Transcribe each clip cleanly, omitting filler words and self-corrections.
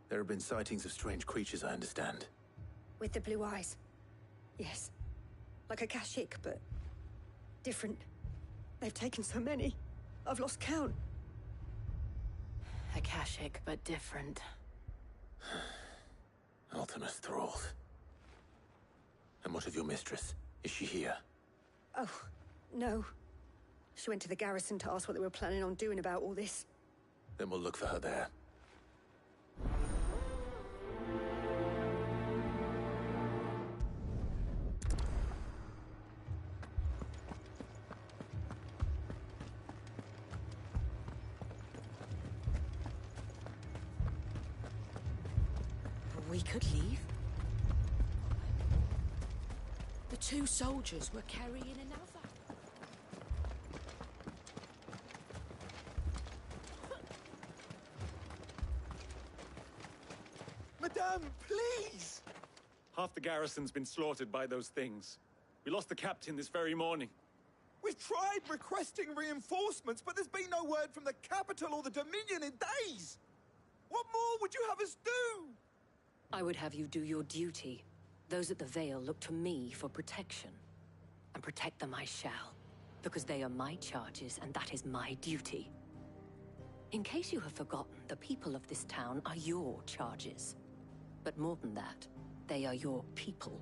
There have been sightings of strange creatures, I understand. With the blue eyes. Yes. Like a Kashyyyk, but different. They've taken so many. I've lost count. A Kashyyyk, but different. Ultimus thralls. And what of your mistress? Is she here? Oh, no. She went to the garrison to ask what they were planning on doing about all this. Then we'll look for her there. We could leave. The two soldiers were carrying another. Madame, please! Half the garrison's been slaughtered by those things. We lost the captain this very morning. We've tried requesting reinforcements, but there's been no word from the capital or the Dominion in days! What more would you have us do? I would have you do your duty. Those at the Vale look to me for protection. And protect them I shall. Because they are my charges, and that is my duty. In case you have forgotten, the people of this town are your charges. But more than that, they are your people.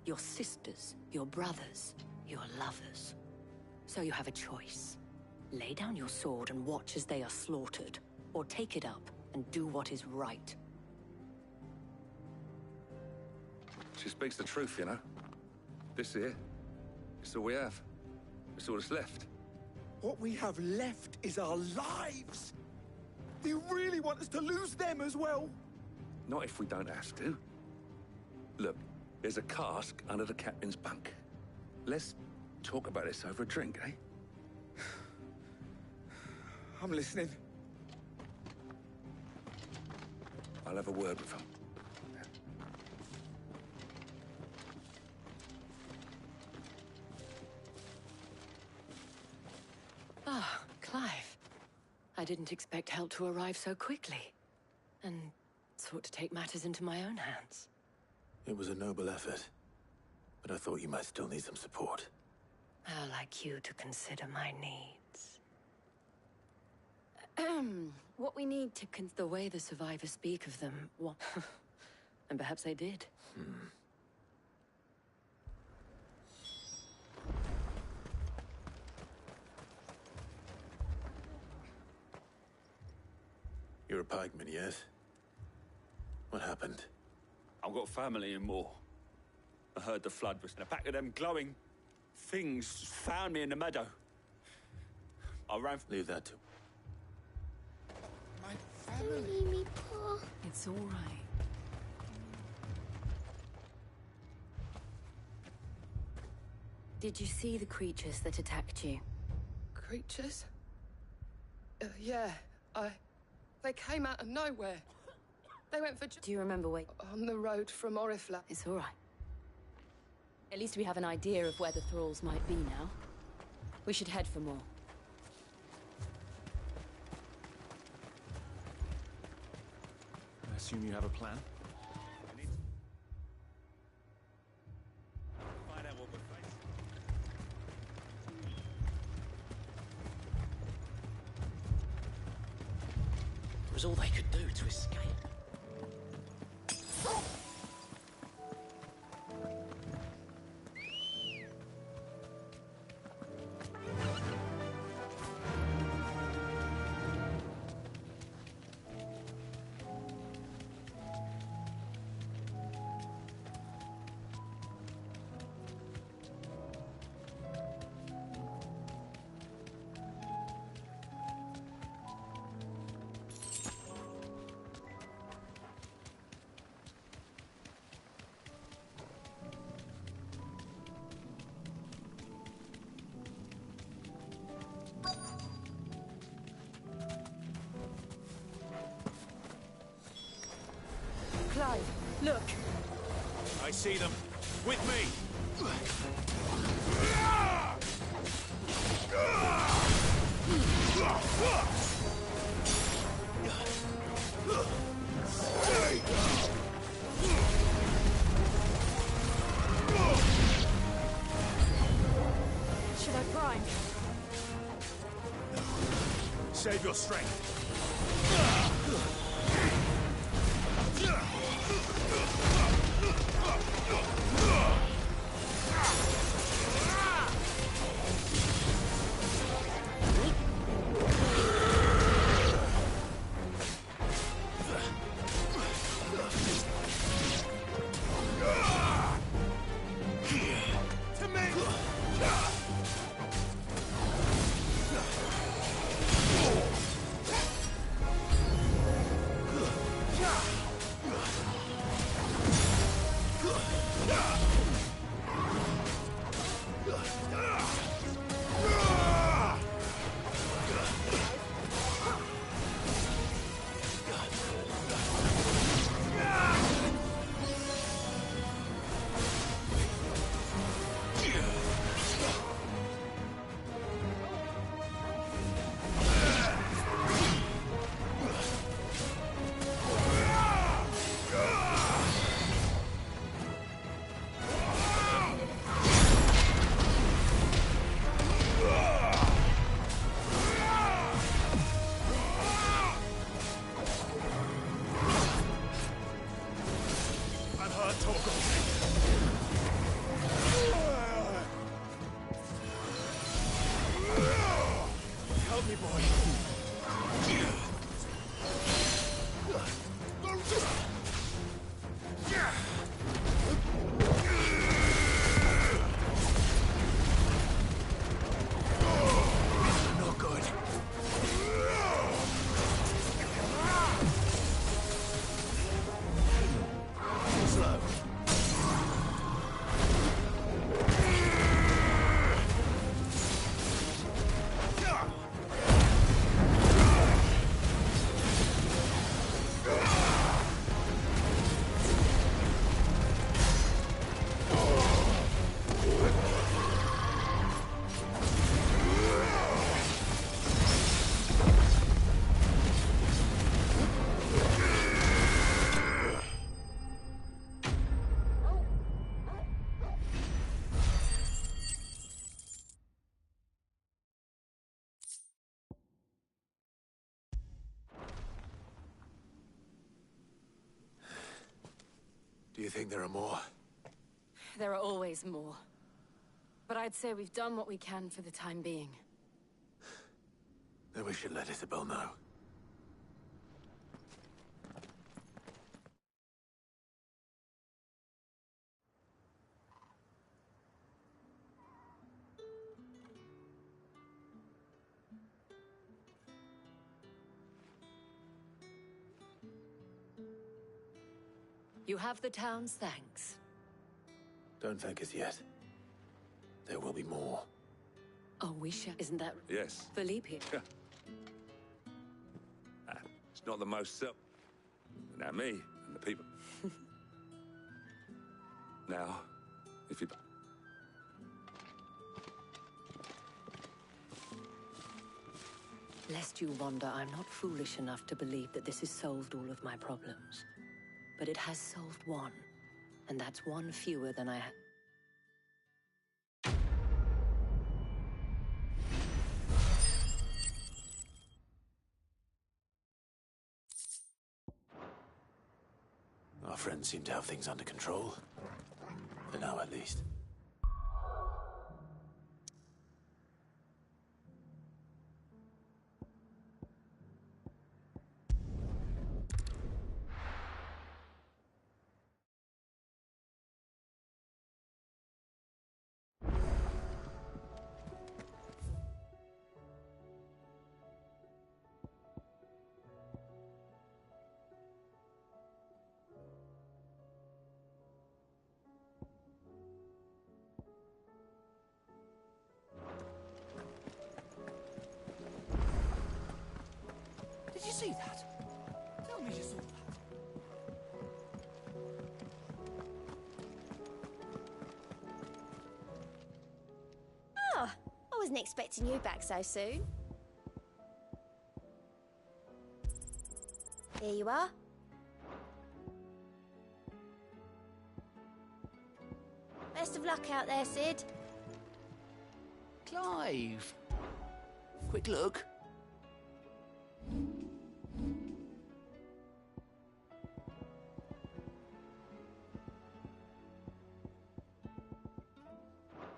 Your sisters, your brothers, your lovers. So you have a choice. Lay down your sword and watch as they are slaughtered. Or take it up and do what is right. She speaks the truth, you know. This here, it's all we have. It's all that's left. What we have left is our lives! Do you really want us to lose them as well? Not if we don't have to. Look, there's a cask under the captain's bunk. Let's talk about this over a drink, eh? I'm listening. I'll have a word with him. Ah, Clive. I didn't expect help to arrive so quickly. And sought to take matters into my own hands. It was a noble effort, but I thought you might still need some support. I'd like you to consider my needs. What we need to the way the survivors speak of them, what... and perhaps they did. You're a pikeman, yes? What happened? I've got family in Moor. I heard the flood was in the back of them glowing things found me in the meadow. I ran... Leave that to... My Don't family. leave me, Pa. It's all right. Did you see the creatures that attacked you? Creatures? Yeah, They came out of nowhere. They went for... Do you remember where... On the road from Orifla. It's all right. At least we have an idea of where the thralls might be now. We should head for more. I assume you have a plan? Find out what we're facing. It was all they could do to escape. Clive, look. I see them. With me! Save your strength. Help me, boy. No good. Slow. Do you think there are more? There are always more. But I'd say we've done what we can for the time being. Then we should let Isabel know. You have the town's thanks. Don't thank us yet. There will be more. Oh, we shall. Isn't that Yes. Philippe here? Yeah. It's not the most self. Now me and the people. Now, if you... Lest you wonder, I'm not foolish enough to believe that this has solved all of my problems. But it has solved one, and that's one fewer than I had. Our friends seem to have things under control. For now, at least. Did you see that? Tell me you saw that. Oh, I wasn't expecting you back so soon. Here you are. Best of luck out there, Sid. Clive. Quick look.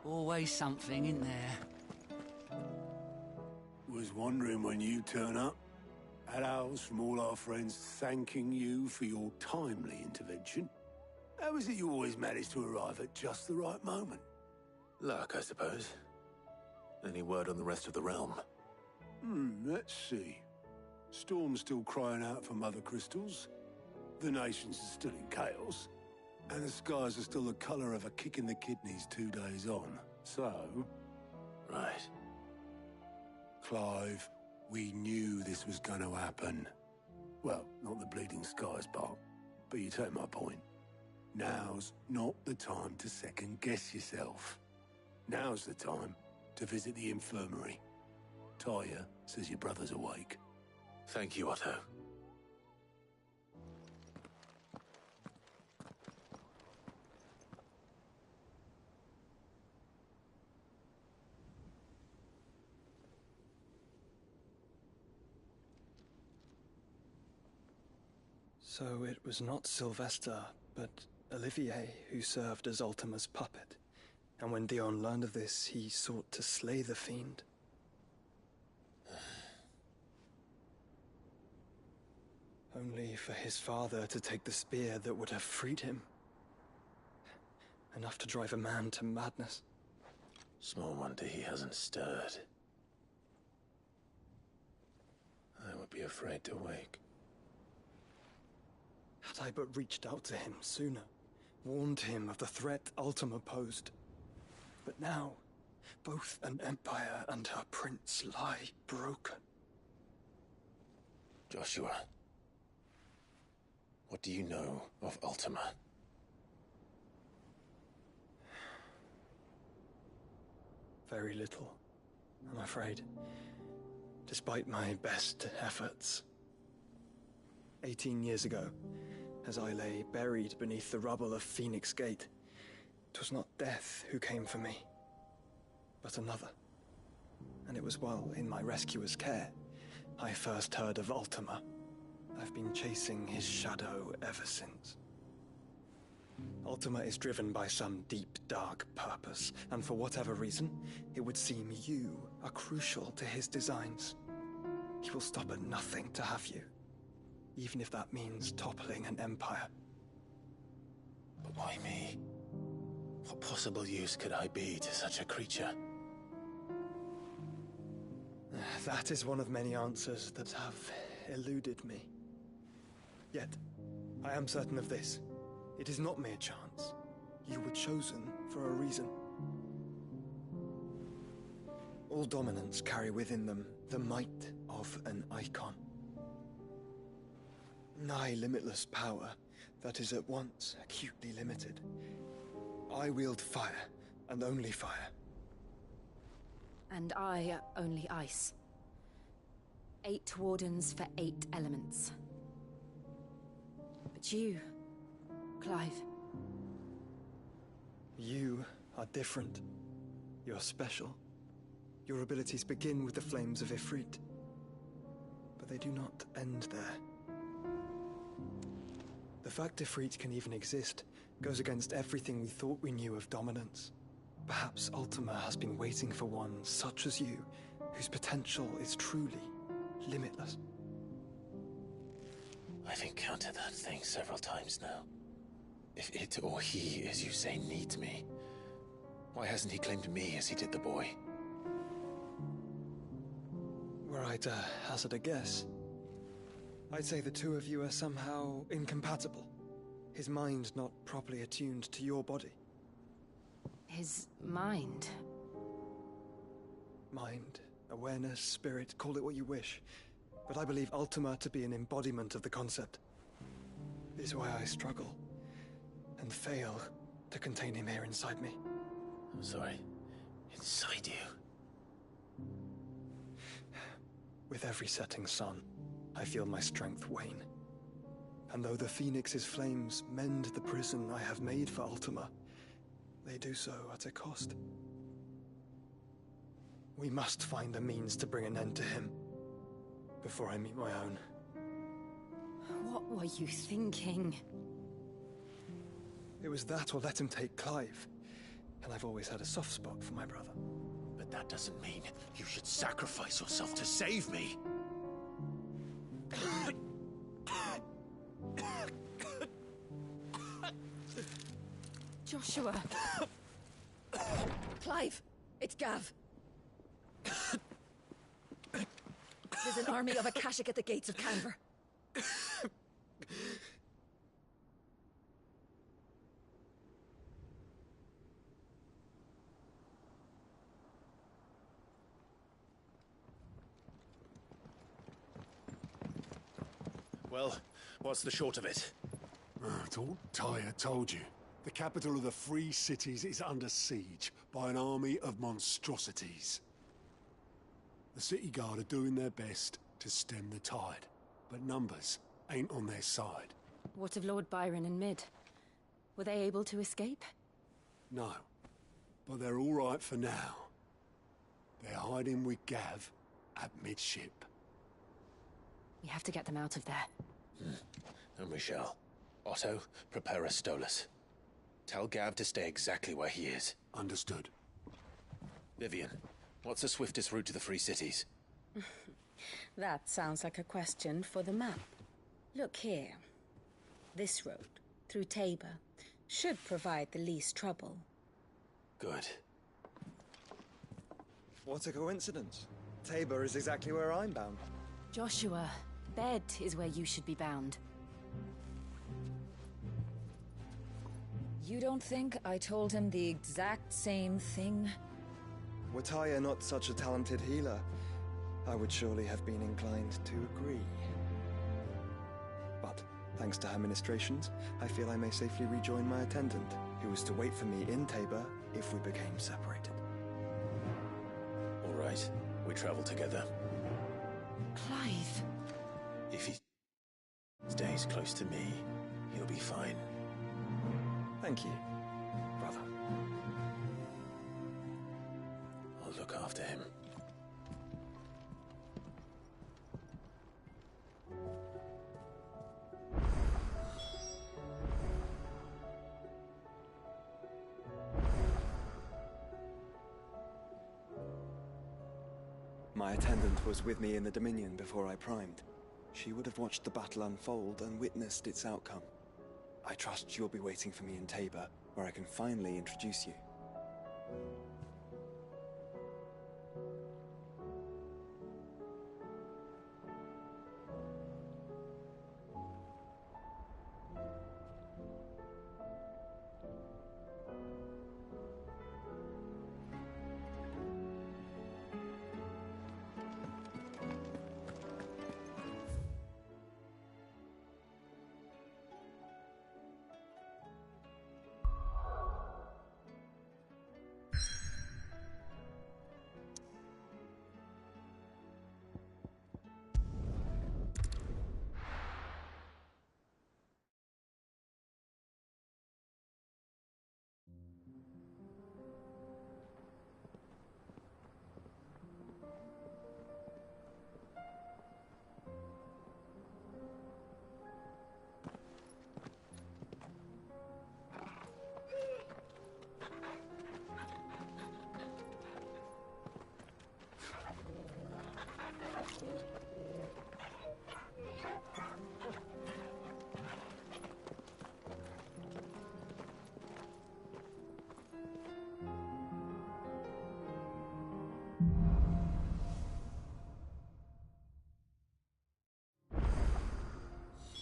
Always something in there. Was wondering when you turn up. Hellos from all our friends thanking you for your timely intervention. How is it you always manage to arrive at just the right moment? Luck, I suppose. Any word on the rest of the realm? Let's see. Storm's still crying out for Mother Crystals. The nations are still in chaos. And the skies are still the colour of a kick in the kidneys 2 days on. So... Right. Clive, we knew this was going to happen. Well, not the bleeding skies part, but you take my point. Now's not the time to second-guess yourself. Now's the time to visit the infirmary. Talia says your brother's awake. Thank you, Otto. So it was not Sylvester, but Olivier who served as Ultima's puppet. And when Dion learned of this, he sought to slay the fiend. Only for his father to take the spear that would have freed him. Enough to drive a man to madness. Small wonder he hasn't stirred. I would be afraid to wake. Had I but reached out to him sooner, warned him of the threat Ultima posed. But now, both an empire and her prince lie broken. Joshua, what do you know of Ultima? Very little, I'm afraid. Despite my best efforts. 18 years ago, as I lay buried beneath the rubble of Phoenix Gate, 'twas not death who came for me, but another. And it was while in my rescuer's care, I first heard of Ultima. I've been chasing his shadow ever since. Ultima is driven by some deep, dark purpose, and for whatever reason, it would seem you are crucial to his designs. He will stop at nothing to have you, even if that means toppling an empire. But why me? What possible use could I be to such a creature? That is one of many answers that have eluded me. Yet, I am certain of this. It is not mere chance. You were chosen for a reason. All dominants carry within them the might of an icon. Nigh limitless power that is at once acutely limited. I wield fire, and only fire. And I only ice. 8 wardens for 8 elements. But you, Clive. You are different. You're special. Your abilities begin with the flames of Ifrit. But they do not end there. The fact Ifrit can even exist goes against everything we thought we knew of dominance. Perhaps Ultima has been waiting for one such as you, whose potential is truly limitless. I've encountered that thing several times now. If it or he, as you say, needs me, why hasn't he claimed me as he did the boy? Were I to hazard a guess, I'd say the two of you are somehow incompatible. His mind not properly attuned to your body. His mind? Mind, awareness, spirit, call it what you wish. But I believe Ultima to be an embodiment of the concept. This is why I struggle and fail to contain him here inside me. I'm sorry. Inside you? With every setting sun, I feel my strength wane. And though the Phoenix's flames mend the prison I have made for Ultima, they do so at a cost. We must find a means to bring an end to him before I meet my own. What were you thinking? It was that or let him take Clive. and I've always had a soft spot for my brother. But that doesn't mean you should sacrifice yourself to save me. Joshua. Clive, it's Gav. There's an army of Akashic at the gates of Canver. Well, what's the short of it? Thought Tyre told you. The capital of the Free Cities is under siege by an army of monstrosities. The City Guard are doing their best to stem the tide, but numbers ain't on their side. What of Lord Byron and Mid? Were they able to escape? No, but they're all right for now. They're hiding with Gav at midship. We have to get them out of there. And we shall. Otto, prepare a Stolas. Tell Gav to stay exactly where he is. Understood. Vivian, what's the swiftest route to the Free Cities? That sounds like a question for the map. Look here. This road, through Tabor, should provide the least trouble. Good. What a coincidence. Tabor is exactly where I'm bound. Joshua, bed is where you should be bound. You don't think I told him the exact same thing? Were Tyre not such a talented healer, I would surely have been inclined to agree. But, thanks to her ministrations, I feel I may safely rejoin my attendant, who was to wait for me in Tabor if we became separated. All right, we travel together. Clive. If he stays close to me, he'll be fine. Thank you, brother. I'll look after him. My attendant was with me in the Dominion before I primed. She would have watched the battle unfold and witnessed its outcome. I trust you'll be waiting for me in Tabor, where I can finally introduce you.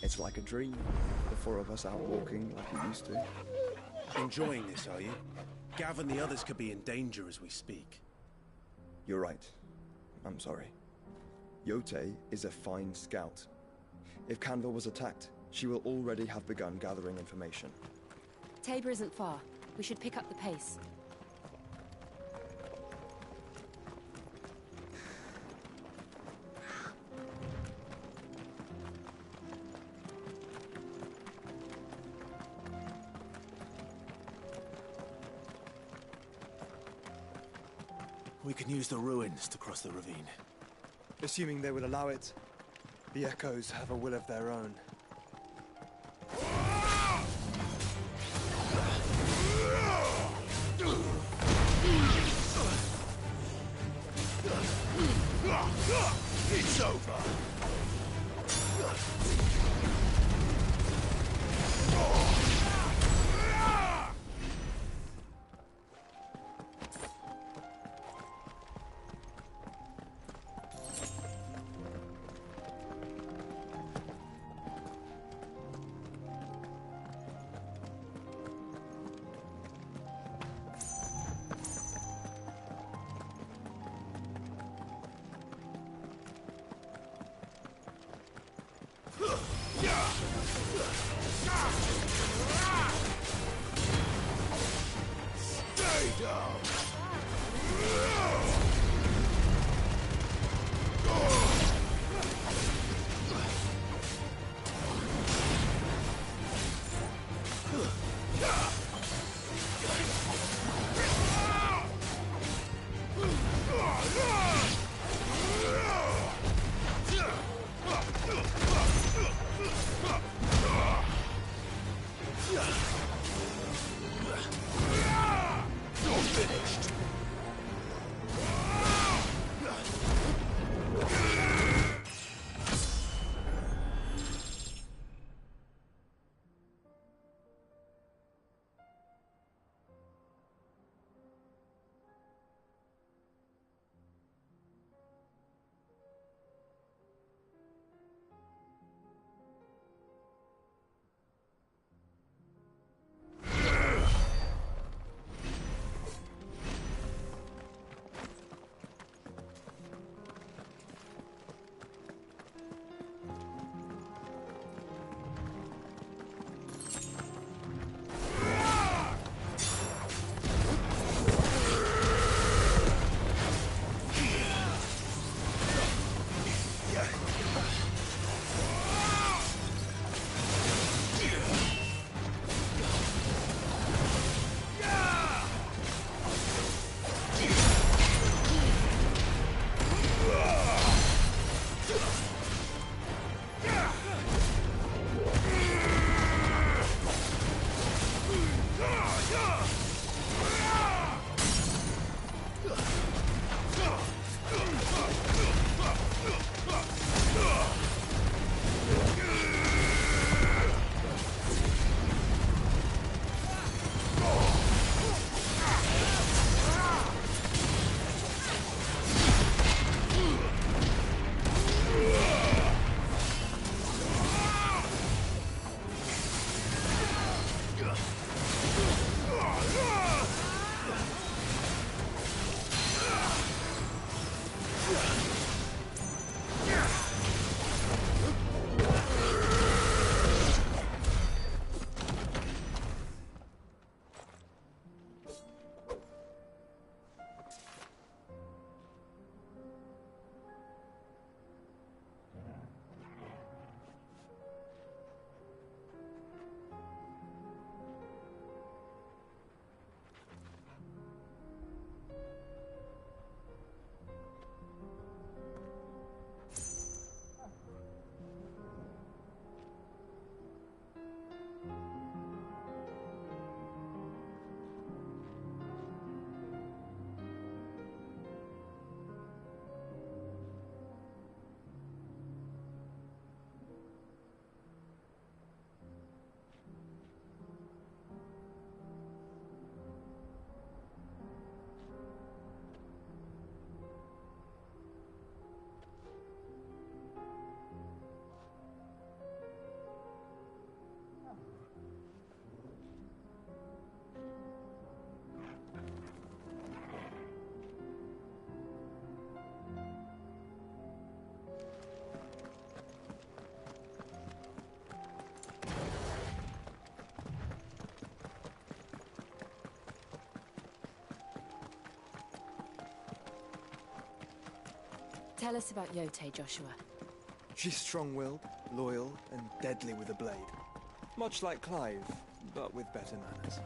It's like a dream, the four of us out walking like we used to. Enjoying this, are you? Gav and the others could be in danger as we speak. You're right. I'm sorry. Yote is a fine scout. If Canver was attacked, she will already have begun gathering information. Tabor isn't far. We should pick up the pace. We can use the ruins to cross the ravine. Assuming they will allow it, the Echoes have a will of their own. Stay down! Tell us about Yote, Joshua. She's strong-willed, loyal, and deadly with a blade. Much like Clive, but with better manners.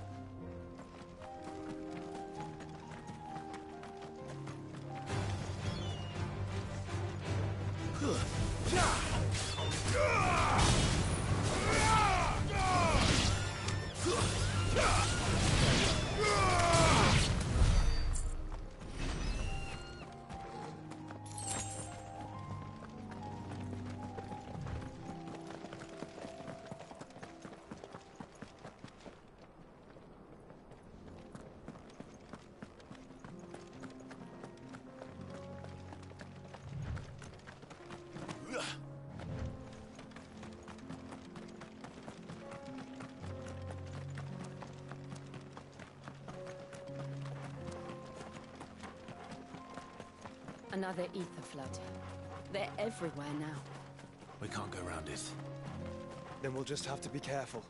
Another ether flood. They're everywhere now. We can't go around it. Then we'll just have to be careful.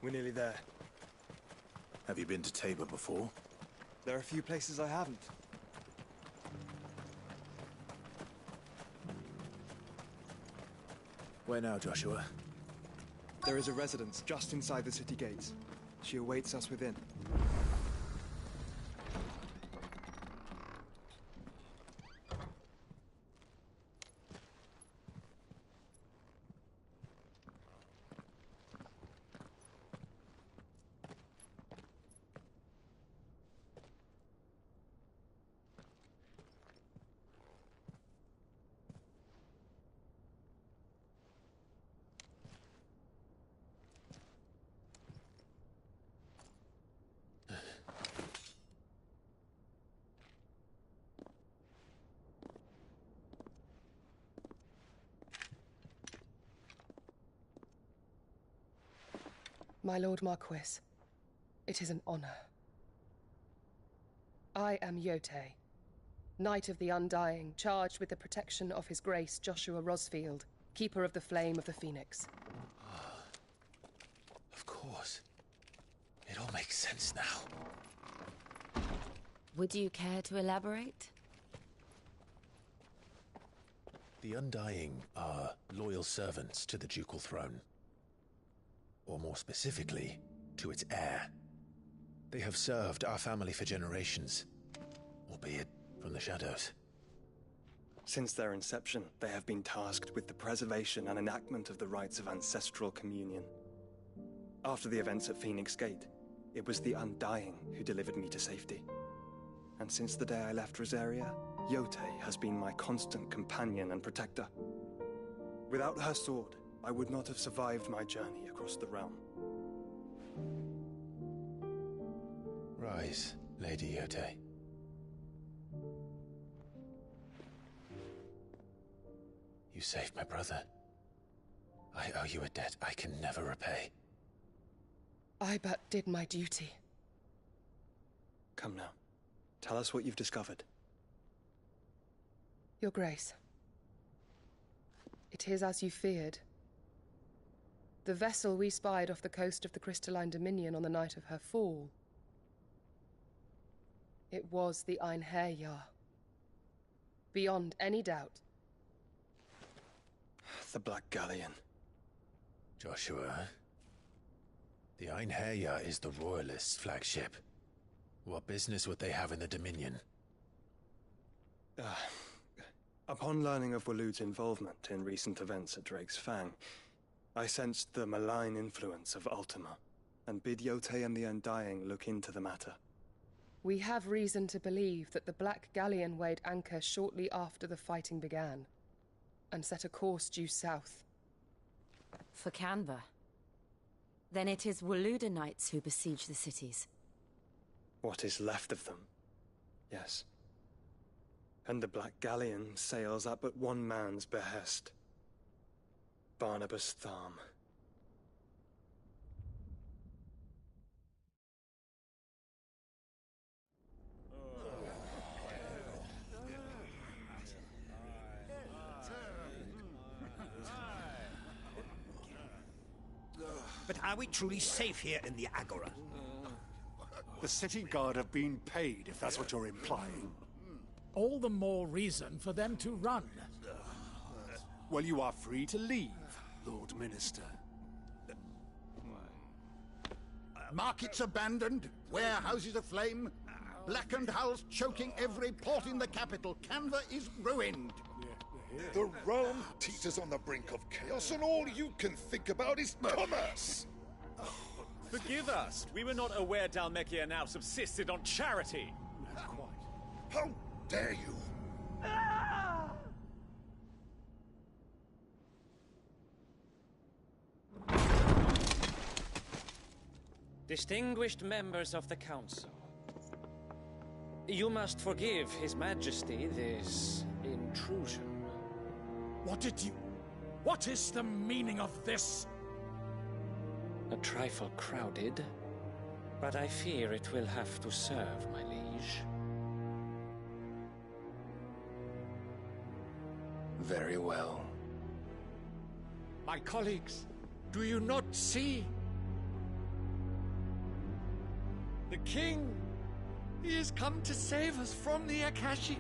We're nearly there. Have you been to Tabor before? There are a few places I haven't. Where now, Joshua? There is a residence just inside the city gates. She awaits us within. My Lord Marquis, it is an honor. I am Yote, Knight of the Undying, charged with the protection of His Grace Joshua Rosfield, Keeper of the Flame of the Phoenix. Of course. It all makes sense now. Would you care to elaborate? The Undying are loyal servants to the ducal throne. Or more specifically, to its heir. They have served our family for generations, albeit from the shadows. Since their inception, they have been tasked with the preservation and enactment of the rites of ancestral communion. After the events at Phoenix Gate, it was the Undying who delivered me to safety. And since the day I left Rosaria, Yote has been my constant companion and protector. Without her sword, I would not have survived my journey across the realm. Rise, Lady Yote. You saved my brother. I owe you a debt I can never repay. I but did my duty. Come now. Tell us what you've discovered. Your Grace. It is as you feared. The vessel we spied off the coast of the Crystalline Dominion on the night of her fall. It was the Einherjar. Beyond any doubt. The Black Galleon. Joshua, the Einherjar is the Royalists' flagship. What business would they have in the Dominion? Upon learning of Waloed's involvement in recent events at Drake's Fang, I sensed the malign influence of Ultima, and bid Yotei and the Undying look into the matter. We have reason to believe that the Black Galleon weighed anchor shortly after the fighting began, and set a course due south. For Canva. Then it is Waloeda Knights who besiege the cities. What is left of them, yes. And the Black Galleon sails at but one man's behest. Barnabas Tharm. But are we truly safe here in the Agora? The city guard have been paid, if that's what you're implying. All the more reason for them to run. Well, you are free to leave, Lord Minister. Markets abandoned, warehouses aflame, blackened hulls choking every port in the capital. Canva is ruined. The realm teeters on the brink of chaos, and all you can think about is commerce! Forgive us. We were not aware Dhalmekia now subsisted on charity. How dare you? Distinguished members of the Council, you must forgive His Majesty this intrusion. What is the meaning of this? A trifle crowded, but I fear it will have to serve, my liege. Very well. My colleagues, do you not see? The king! He has come to save us from the Akashic!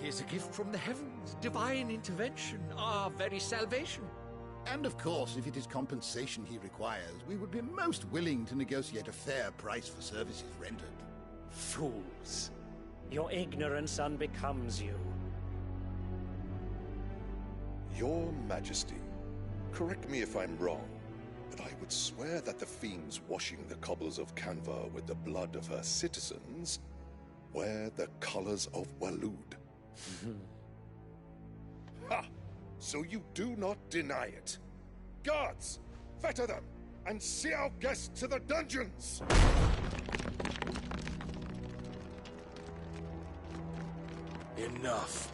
He is a gift from the heavens, divine intervention, our very salvation. And of course, if it is compensation he requires, we would be most willing to negotiate a fair price for services rendered. Fools! Your ignorance unbecomes you. Your Majesty, correct me if I'm wrong, but I would swear that the fiends washing the cobbles of Canva with the blood of her citizens wear the colors of Waloed. Ha! So you do not deny it. Guards, fetter them, and see our guests to the dungeons! Enough.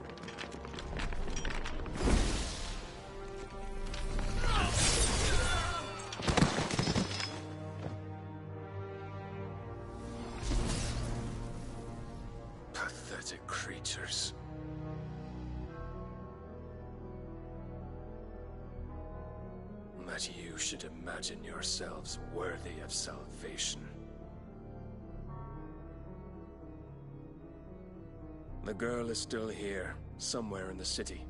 Pathetic creatures. That you should imagine yourselves worthy of salvation. The girl is still here, somewhere in the city,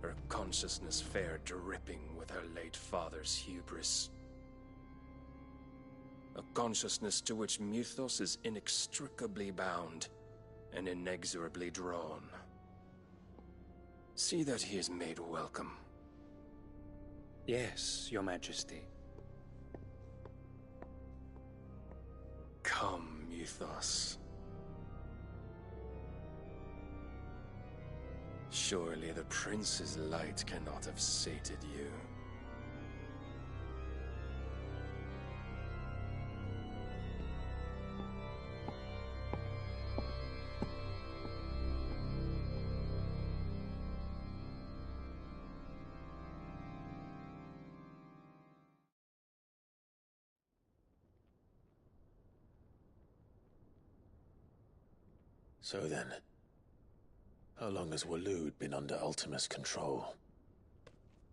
her consciousness fair dripping with her late father's hubris. A consciousness to which Mythos is inextricably bound and inexorably drawn. See that he is made welcome. Yes, Your Majesty. Come, Mythos. Surely the prince's light cannot have sated you. So then, how long has Waloed been under Ultima's control?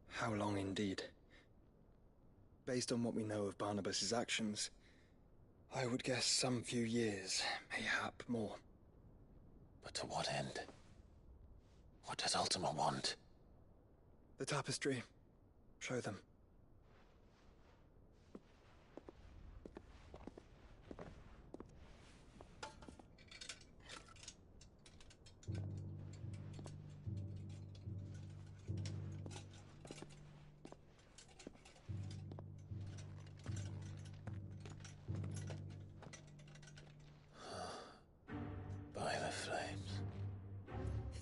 How long indeed? Based on what we know of Barnabas's actions, I would guess some few years, mayhap more. But to what end? What does Ultima want? The tapestry. Show them.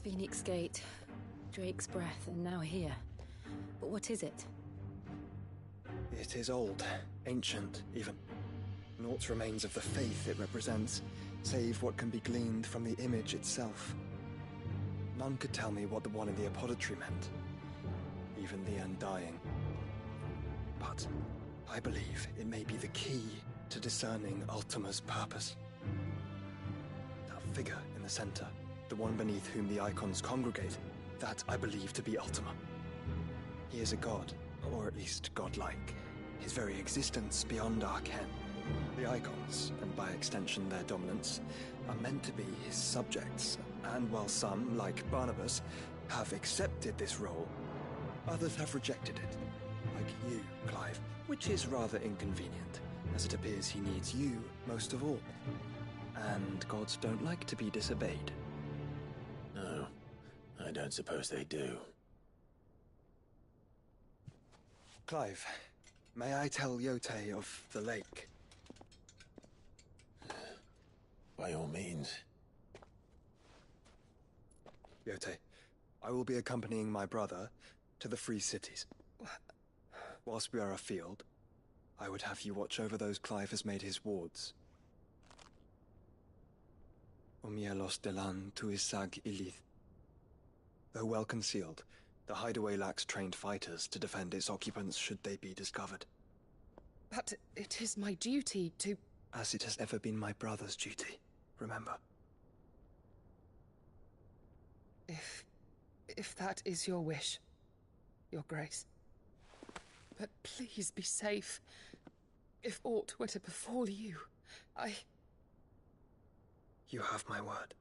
Phoenix Gate, Drake's Breath, and now here. But what is it? It is old, ancient, even. Naught remains of the faith it represents, save what can be gleaned from the image itself. None could tell me what the one in the apothecary meant, even the Undying. But I believe it may be the key to discerning Ultima's purpose. That figure in the center, the one beneath whom the icons congregate, that I believe to be Ultima. He is a god, or at least godlike, his very existence beyond our ken. The icons, and by extension their dominance, are meant to be his subjects, and while some, like Barnabas, have accepted this role, others have rejected it, like you, Clive, which is rather inconvenient, as it appears he needs you most of all. And gods don't like to be disobeyed. No, I don't suppose they do. Clive, may I tell Yote of the lake? By all means. Yote, I will be accompanying my brother to the Free Cities. Whilst we are afield, I would have you watch over those Clive has made his wards. Omielos delan tuisag ilith. Though well concealed, the hideaway lacks trained fighters to defend its occupants should they be discovered. But it is my duty to... As it has ever been my brother's duty, remember. If that is your wish, Your Grace. But please be safe. If aught were to befall you, You have my word.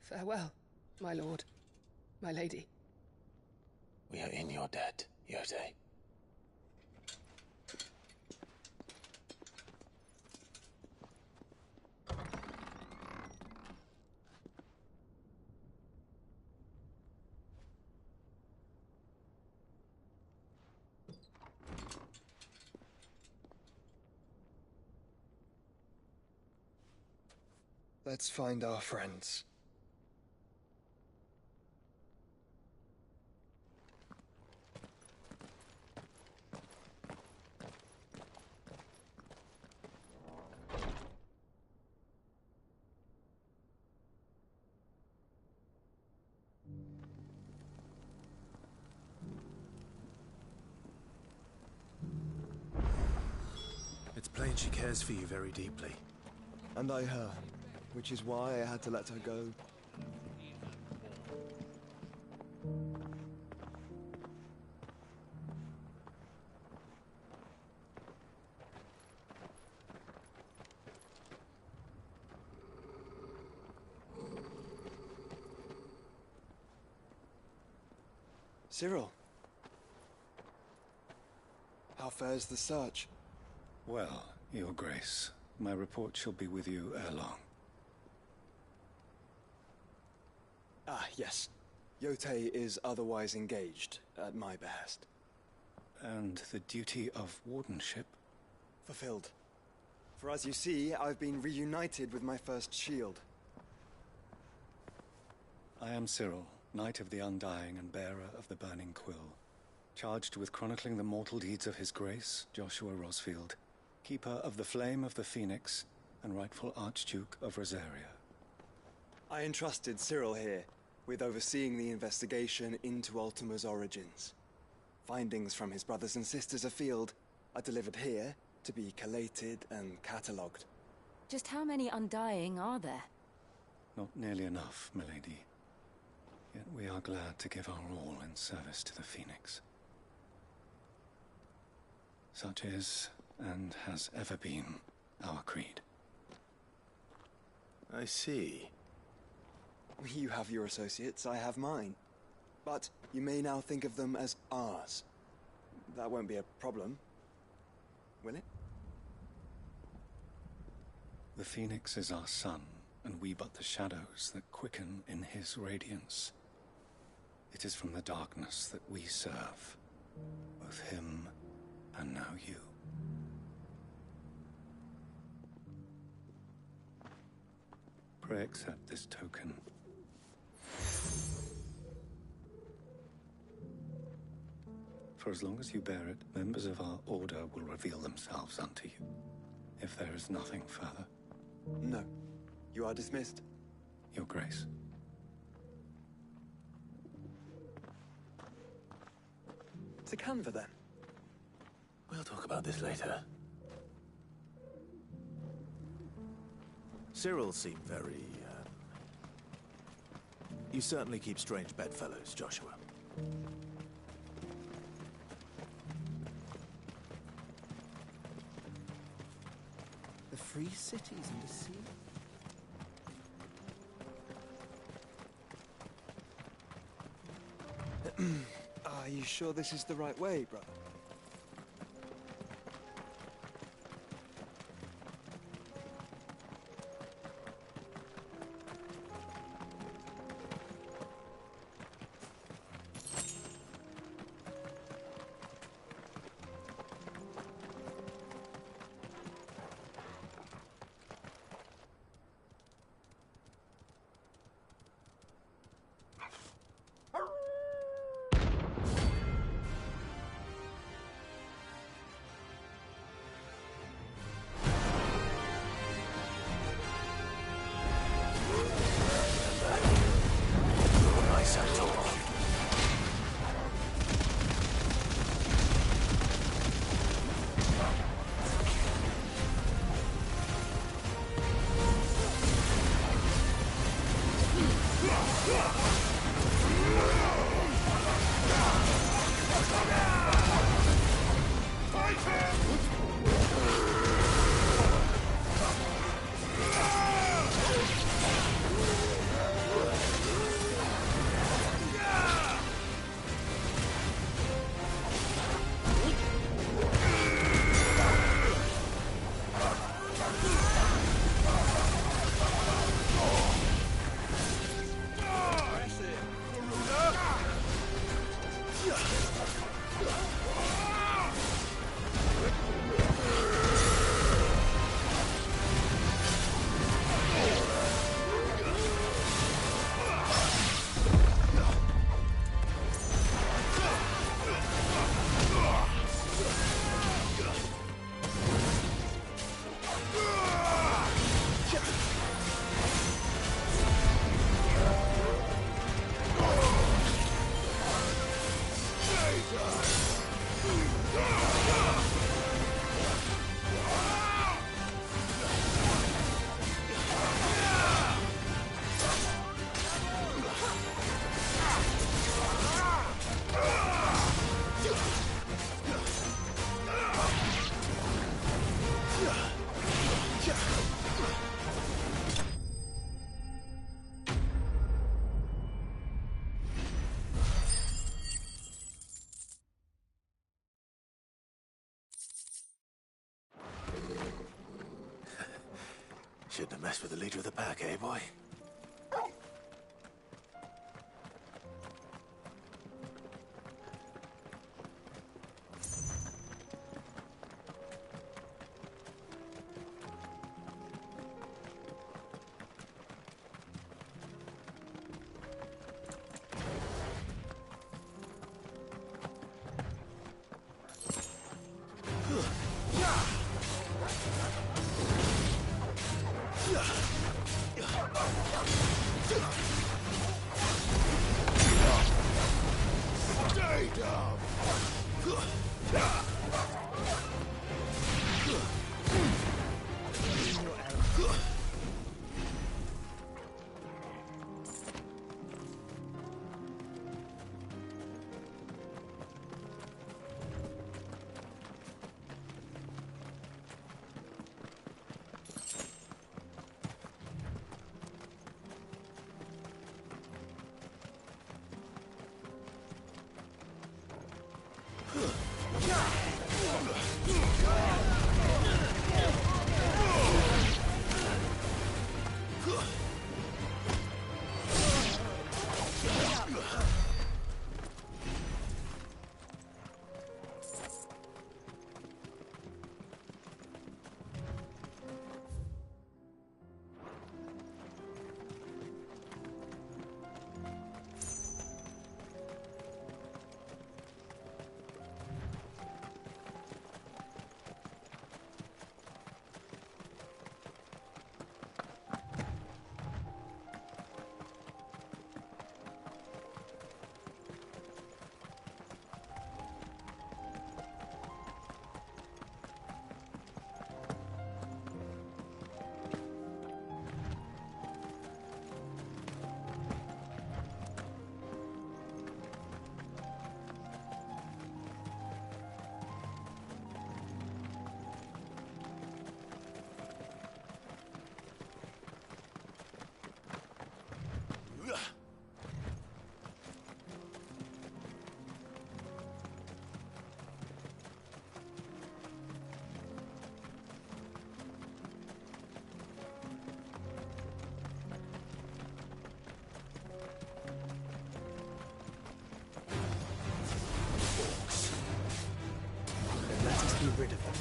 Farewell, my lord, my lady. We are in your debt, Yote. Let's find our friends. It's plain she cares for you very deeply. And I her, which is why I had to let her go. Cyril. How fares the search? Well, Your Grace, my report shall be with you ere long. Ah, yes. Yote is otherwise engaged, at my behest. And the duty of wardenship? Fulfilled. For as you see, I've been reunited with my first shield. I am Cyril, Knight of the Undying and bearer of the Burning Quill, charged with chronicling the mortal deeds of His Grace, Joshua Rosfield, Keeper of the Flame of the Phoenix, and rightful Archduke of Rosaria. I entrusted Cyril here with overseeing the investigation into Ultima's origins. Findings from his brothers and sisters afield are delivered here to be collated and catalogued. Just how many Undying are there? Not nearly enough, milady. Yet we are glad to give our all in service to the Phoenix. Such is, and has ever been, our creed. I see. You have your associates, I have mine. But you may now think of them as ours. That won't be a problem, will it? The Phoenix is our sun, and we but the shadows that quicken in his radiance. It is from the darkness that we serve, both him and now you. Pray accept this token. For as long as you bear it, members of our order will reveal themselves unto you. If there is nothing further. No. You are dismissed. Your Grace. To Canva, then. We'll talk about this later. Cyril seemed very, You certainly keep strange bedfellows, Joshua. The free cities and the sea. Are you sure this is the right way, brother? Shouldn't have messed with the leader of the pack, eh, boy? Be rid of them.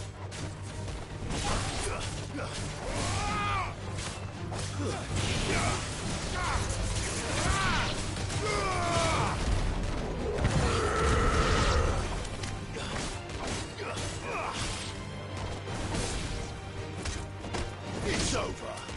It's over.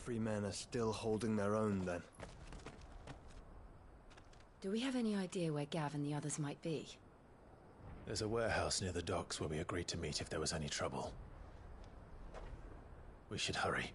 Joffrey men are still holding their own, then. Do we have any idea where Gav and the others might be? There's a warehouse near the docks where we agreed to meet if there was any trouble. We should hurry.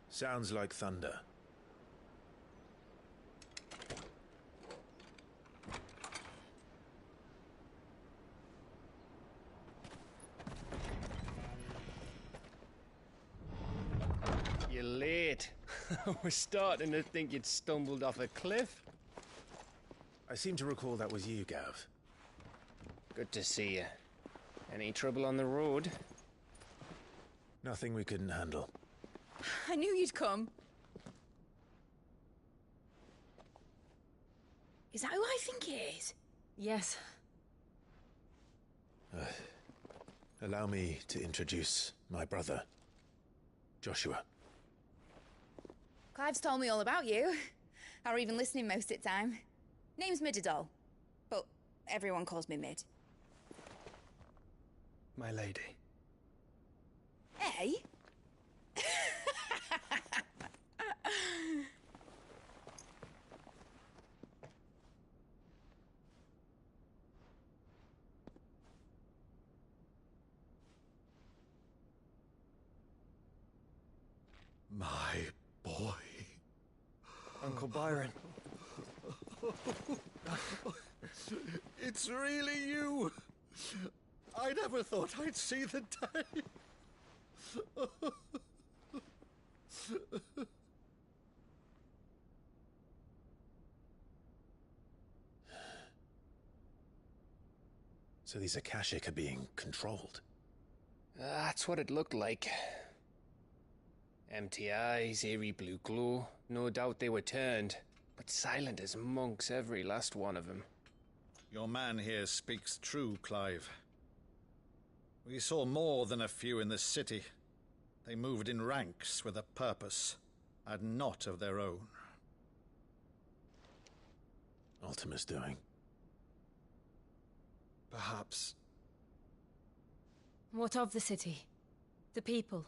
Sounds like thunder. You're late. I was starting to think you'd stumbled off a cliff. I seem to recall that was you, Gav. Good to see you. Any trouble on the road? Nothing we couldn't handle. I knew you'd come. Is that who I think it is? Yes. Allow me to introduce my brother, Joshua. Clive's told me all about you. Or even listening most of the time. Name's Midadol, but everyone calls me Mid. My lady. Hey? My boy. Uncle Byron. It's really you. I never thought I'd see the day. So these Akashic are being controlled? That's what it looked like. Empty eyes, eerie blue glow. No doubt they were turned, but silent as monks, every last one of them. Your man here speaks true, Clive. We saw more than a few in the city. They moved in ranks with a purpose, and not of their own. Ultima's doing. Perhaps. What of the city? The people?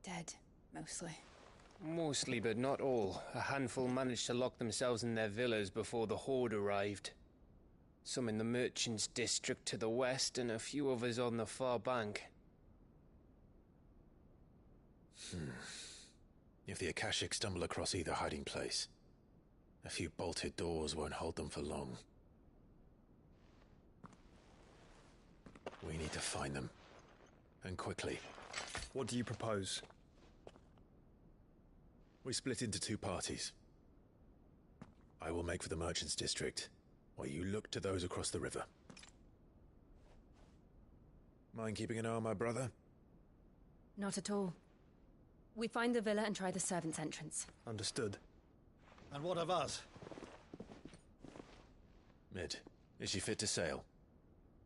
Dead, mostly. Mostly, but not all. A handful managed to lock themselves in their villas before the Horde arrived. Some in the Merchants' District to the west, and a few others on the far bank. If the Akashic stumble across either hiding place, a few bolted doors won't hold them for long. We need to find them. And quickly. What do you propose? We split into two parties. I will make for the Merchants' District, while you look to those across the river. Mind keeping an eye on my brother? Not at all. We find the villa and try the servants' entrance. Understood. And what of us? Mid, is she fit to sail?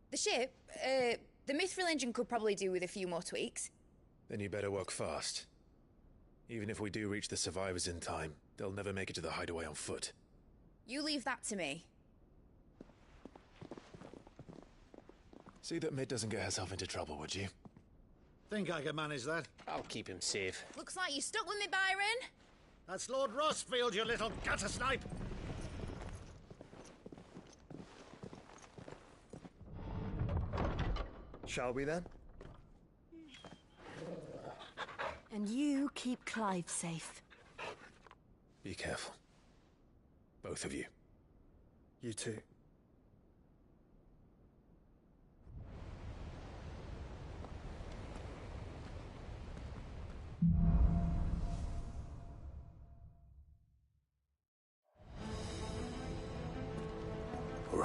The ship, the Mithril engine could probably do with a few more tweaks. Then you better work fast. Even if we do reach the survivors in time, they'll never make it to the hideaway on foot. You leave that to me. See that Mid doesn't get herself into trouble, would you? Think I can manage that? I'll keep him safe. Looks like you stuck with me, Byron. That's Lord Rossfield, you little gutter snipe! Shall we then? And you keep Clive safe. Be careful. Both of you. You too.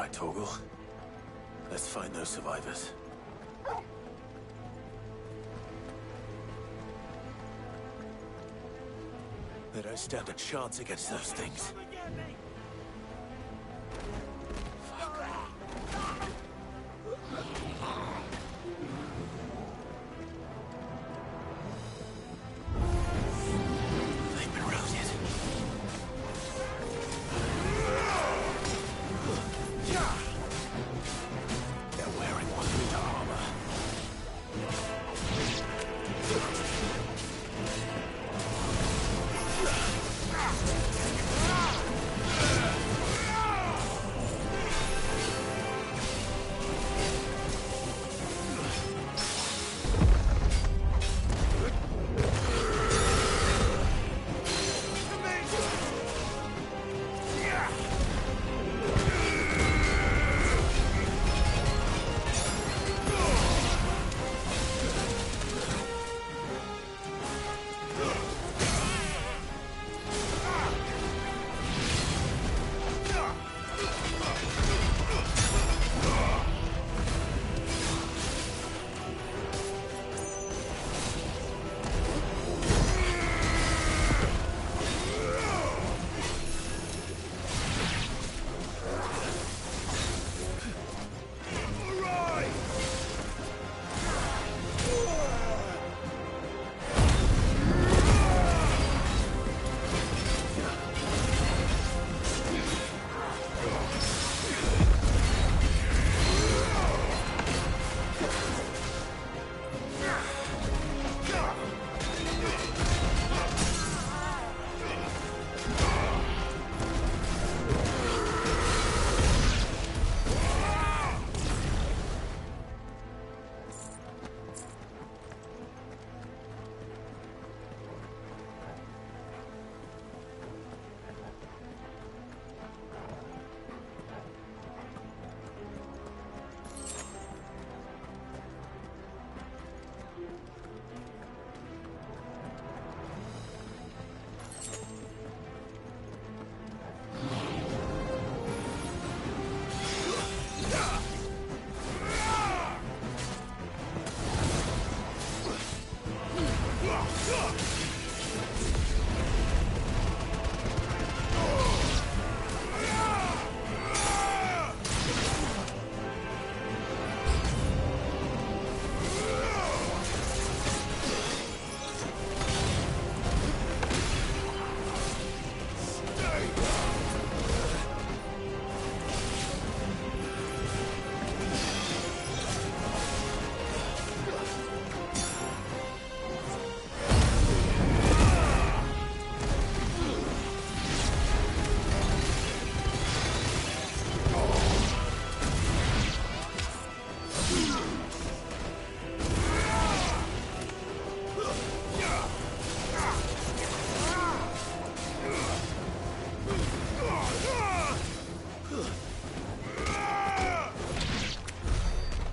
right, Torgal. Let's find those survivors. They don't stand a chance against those things. They've been routed. They're wearing one winter armor.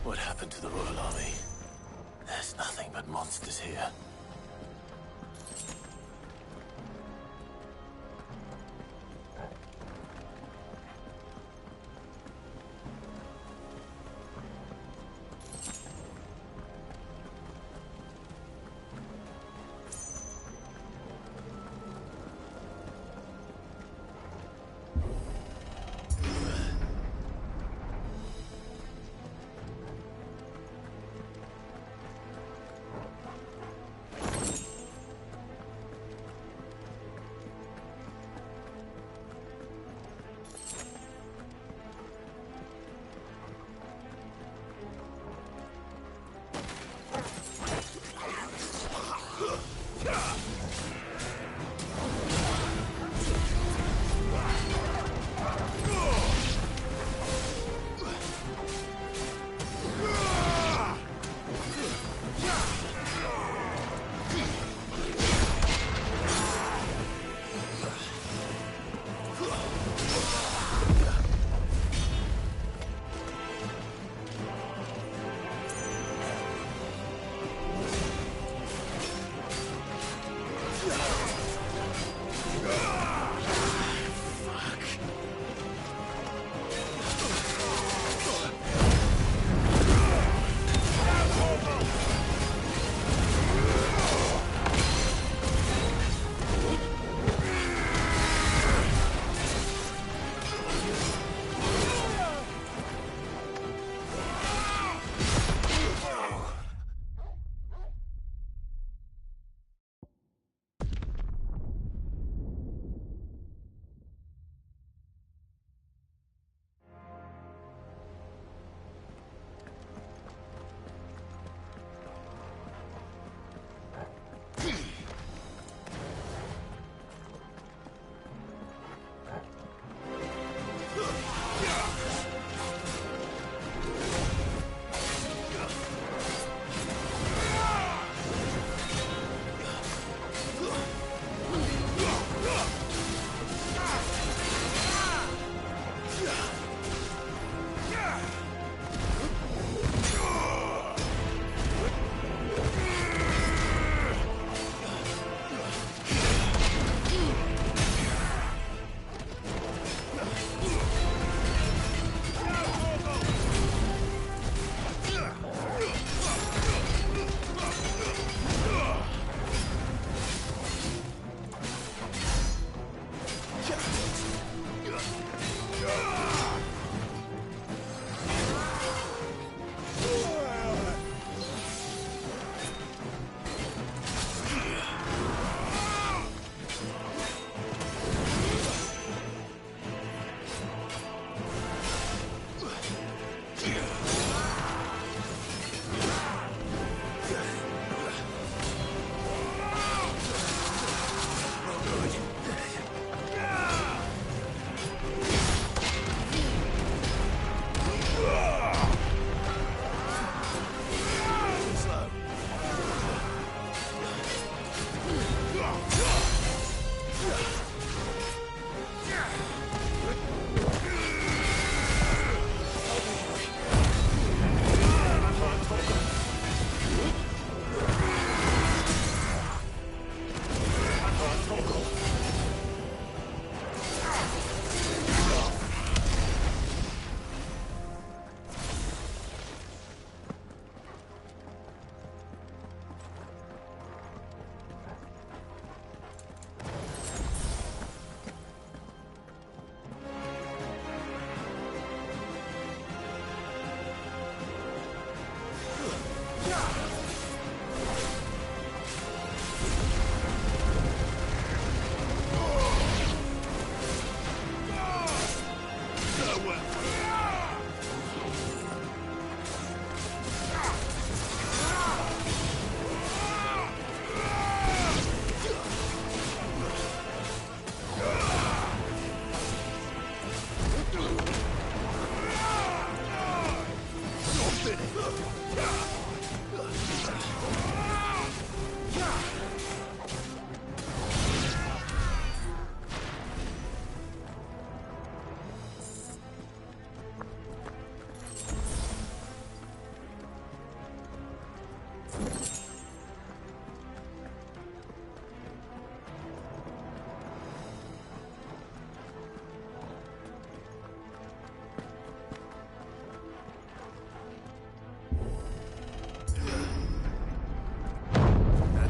What happened to the Royal Army? There's nothing but monsters here.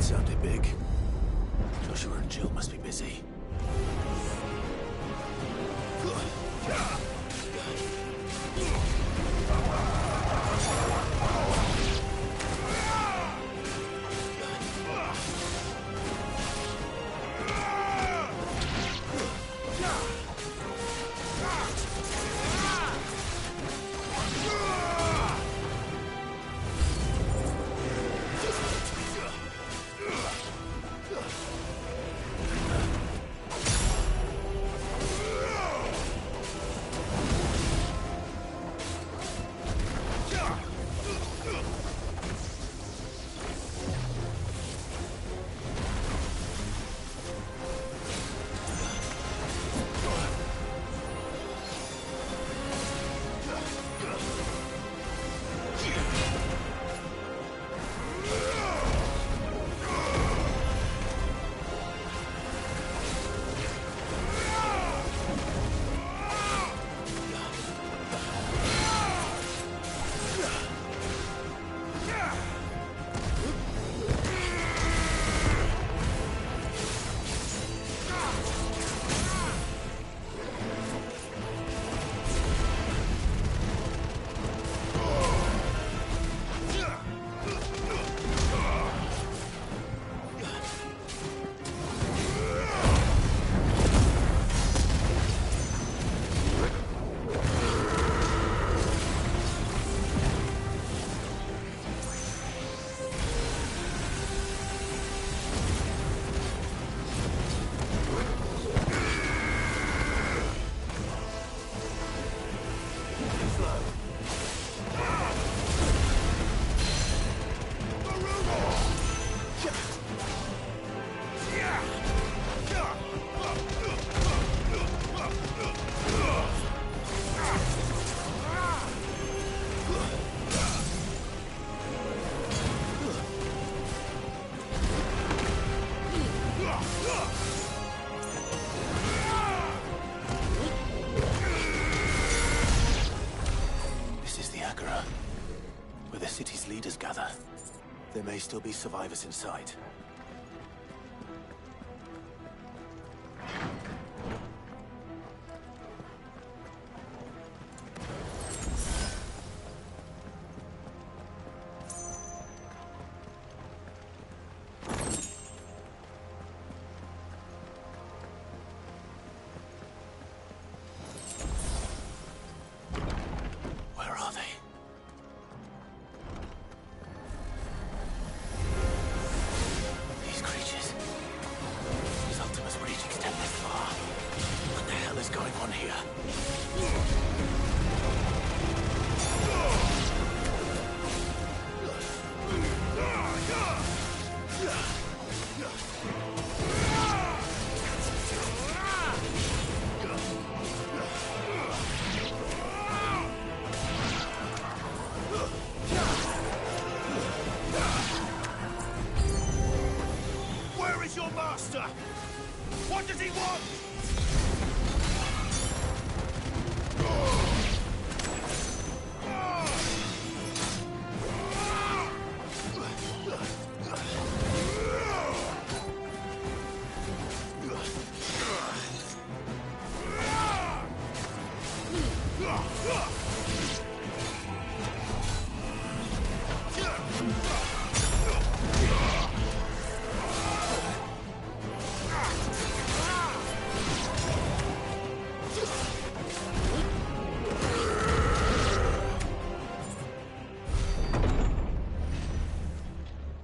That sounded big. Joshua and Jill must be busy. Where the city's leaders gather. There may still be survivors inside. What does he want?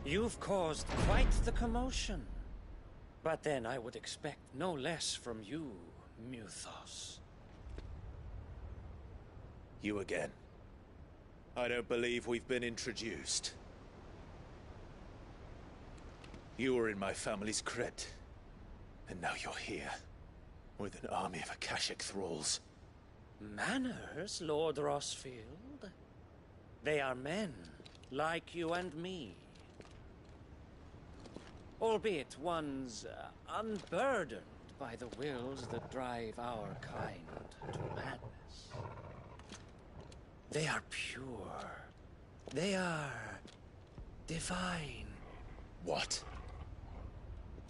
You've caused quite the commotion. But then I would expect no less from you, Muthos. You again. I don't believe we've been introduced. You were in my family's crypt. And now you're here. With an army of Akashic thralls. Manners, Lord Rosfield? They are men, like you and me. Albeit ones unburdened by the wills that drive our kind to madness. They are pure. They are divine. What?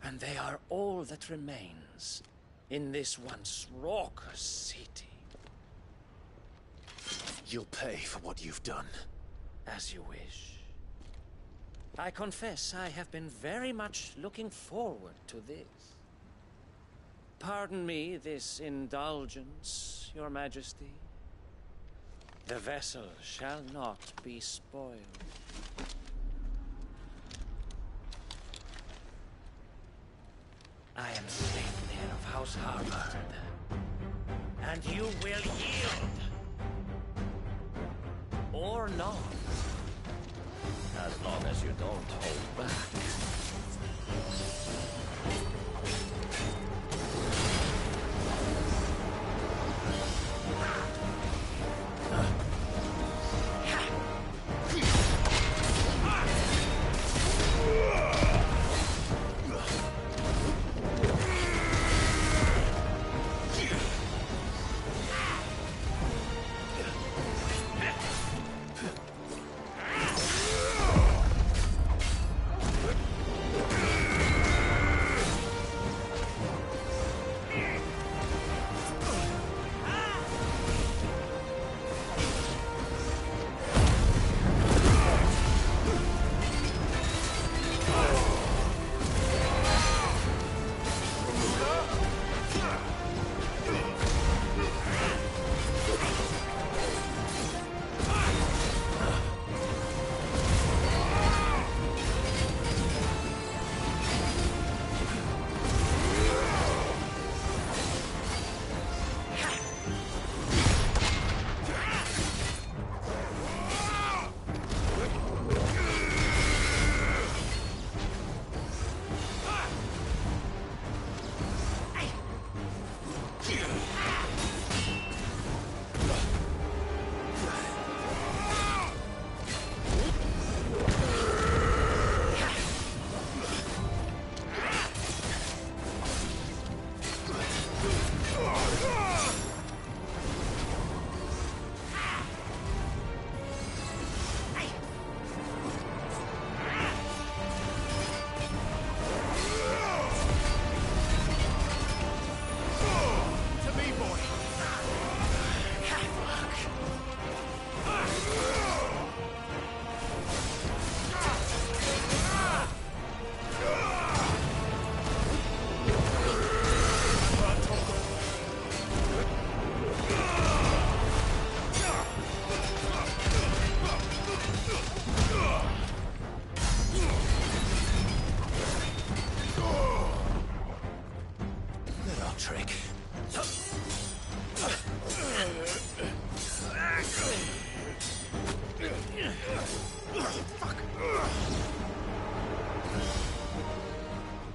And they are all that remains in this once raucous city. You'll pay for what you've done. As you wish. I confess I have been very much looking forward to this. Pardon me this indulgence, Your Majesty. The vessel shall not be spoiled. I am Sleipnir of House Harvard, and you will yield. Or not. As long as you don't hold back.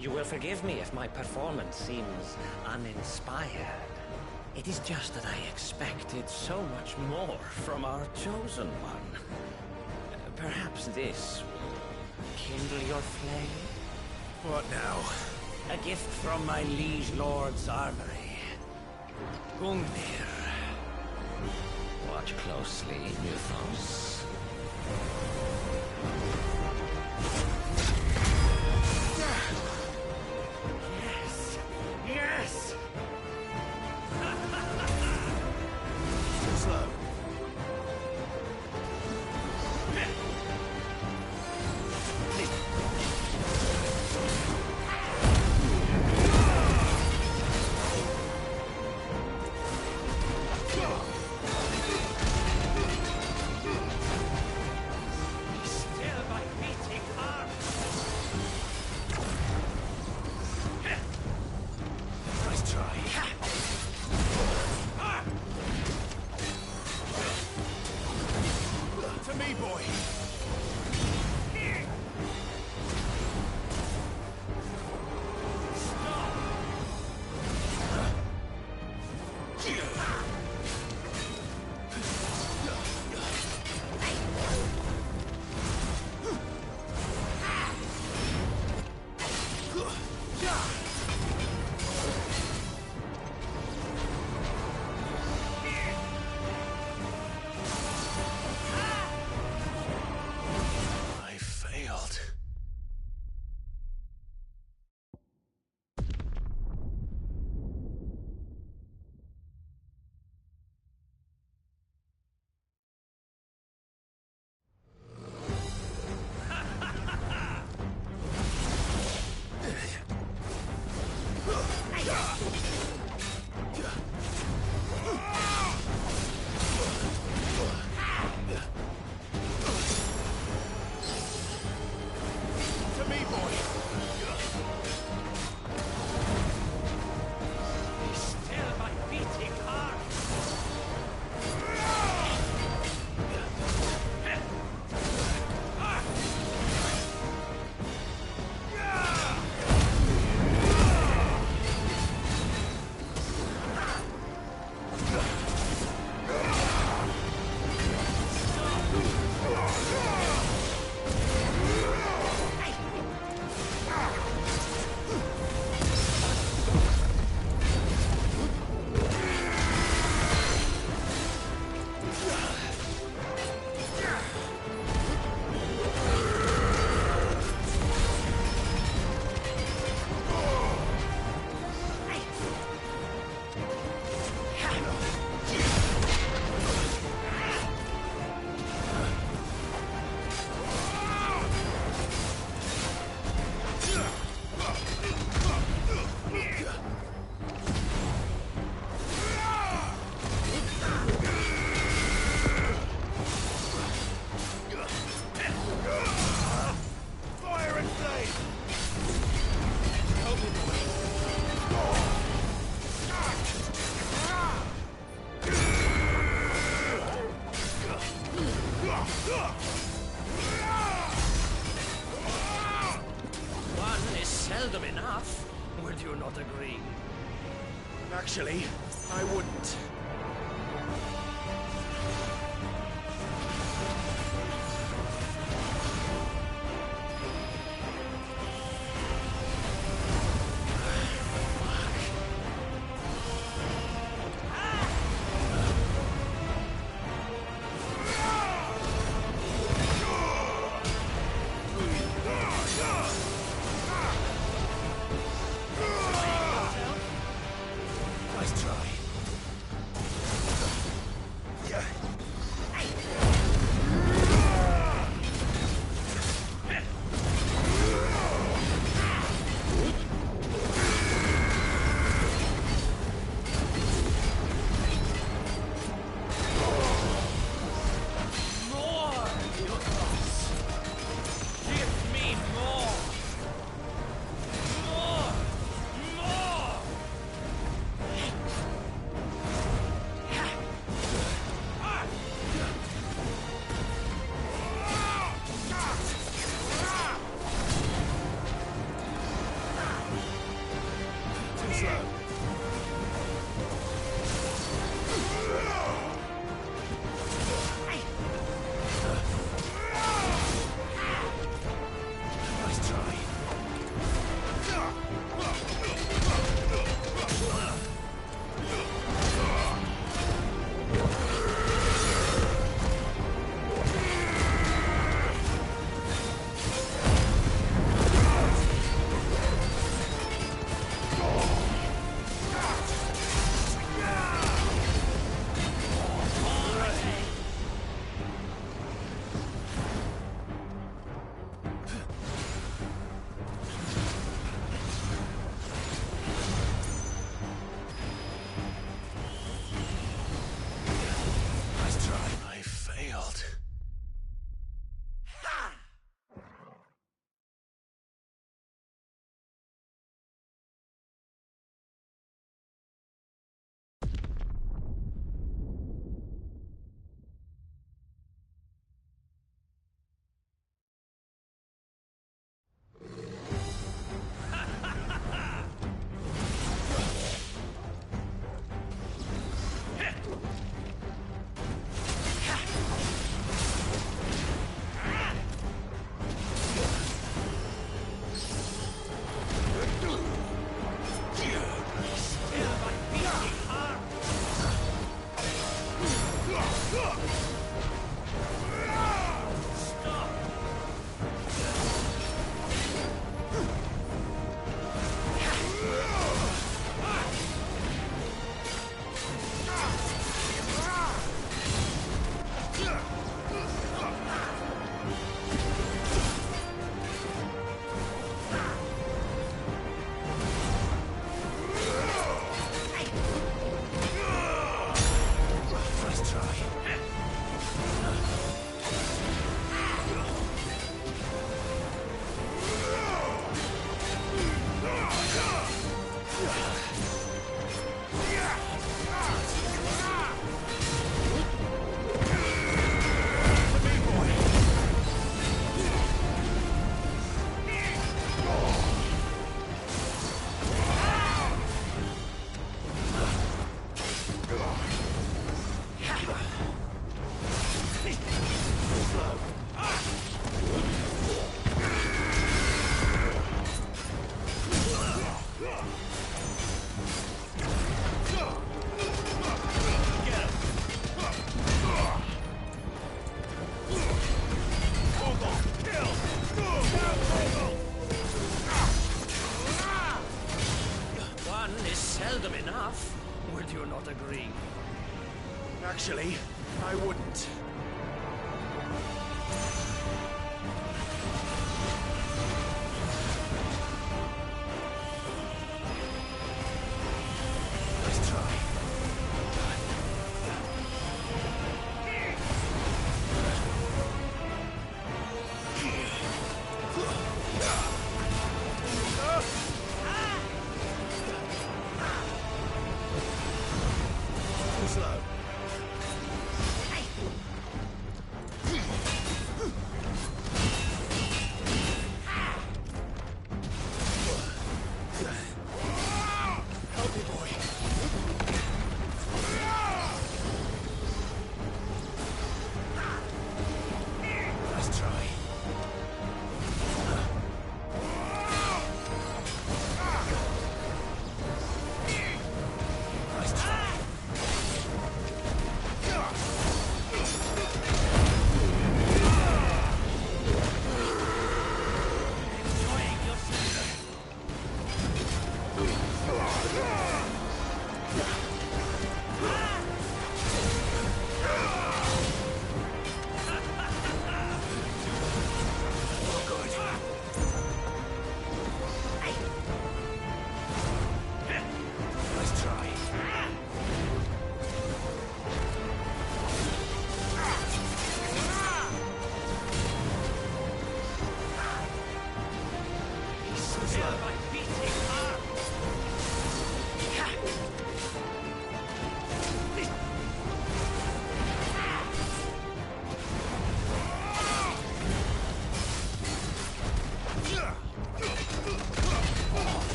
You will forgive me if my performance seems uninspired. It is just that I expected so much more from our chosen one. Perhaps this will kindle your flame? What now? A gift from my liege lord's armory. Gungnir. Watch closely, Mythos. Yes! Yes! Slow. Still by seldom enough. Would you not agree? Actually, I wouldn't. Nice try. Actually, I wouldn't. Nice try. Too slow.